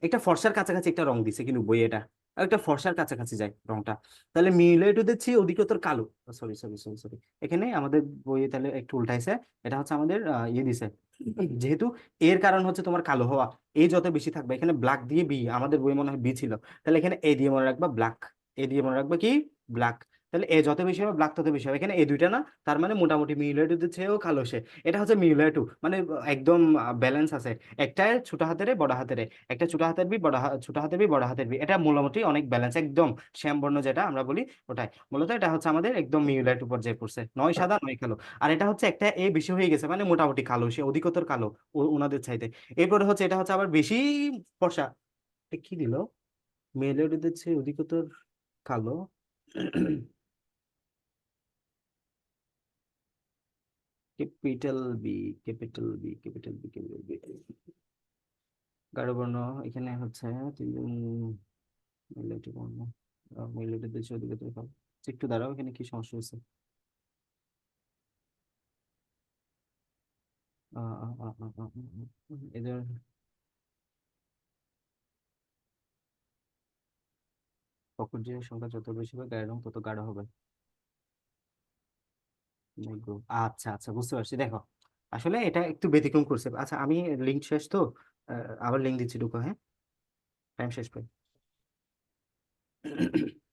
একটা ফর্সার কাছাকাছি একটা রং দিছে কিন্তু বই এটা, আর একটা ফর্সার কাছাকাছি যায় রংটা, তাহলে মিলেটুদের চেয়ে অধিকতর কালো, সরি সরি সরি সরি, এখানে আমাদের বইয়ে তাহলে একটু উল্টাইছে, এটা হচ্ছে আমাদের ইয়ে দিছে, যেহেতু এর কারণ হচ্ছে তোমার কালো হওয়া, এ যত বেশি থাকবে, এখানে ব্ল্যাক দিয়ে বি, আমাদের বই মনে হয় বি ছিল, তাহলে এখানে এ দিয়ে মনে রাখবা ব্ল্যাক, এ দিয়ে মনে রাখবা কি ব্ল্যাক, তাহলে এ যত বেশি হবে ব্ল্যাক তত বেশি হবে, এখানে এ দুইটা না, তার মানে মোটামুটি মিলেটুদের চেয়েও কালো সে, এটা হচ্ছে মিলেটু, মানে একদম ব্যালেন্স আছে, একটা ছোট হাতের বড় হাতের একটা ছোট হাতের বি বড় ছোট হাতের বি বড় হাতের বি, এটা মোটামুটি অনেক ব্যালেন্স, একদম শ্যামবর্ণ যেটা আমরা বলি ওটাই মূলত, এটা হচ্ছে আমাদের একদম মিউলাইট পর্যায়ে পড়ছে, নয় সাদা নয় কালো। আর এটা হচ্ছে একটা এ বেশি হয়ে গেছে মানে মোটামুটি কালো, সে অধিকতর কালো ওনাদের চাইতে। এরপরে হচ্ছে এটা হচ্ছে আবার বেশি ফর্সা, এটা কি দিল, মেয়েদের চেয়ে অধিকতর কালো। Capital B, capital B, capital B, capital B, গাঢ় বর্ণ এখানে হচ্ছে মিলেটে বর্ণ, মিলেটে দেশে অধিকতর কালো। একটু দাঁড়াও, এখানে কি সমস্যা হয়েছে? এদের প্রকৃতির সংখ্যা যত বেশি হবে গায়ের রং তত গাঢ় হবে। নেগ্রো, আচ্ছা আচ্ছা বুঝতে পারছি, দেখো আসলে এটা একটু ব্যতিক্রম করছে। আচ্ছা আমি লিঙ্ক শেষ তো, আবার লিঙ্ক দিচ্ছি ঢুকো, হ্যাঁ, টাইম শেষ পাই।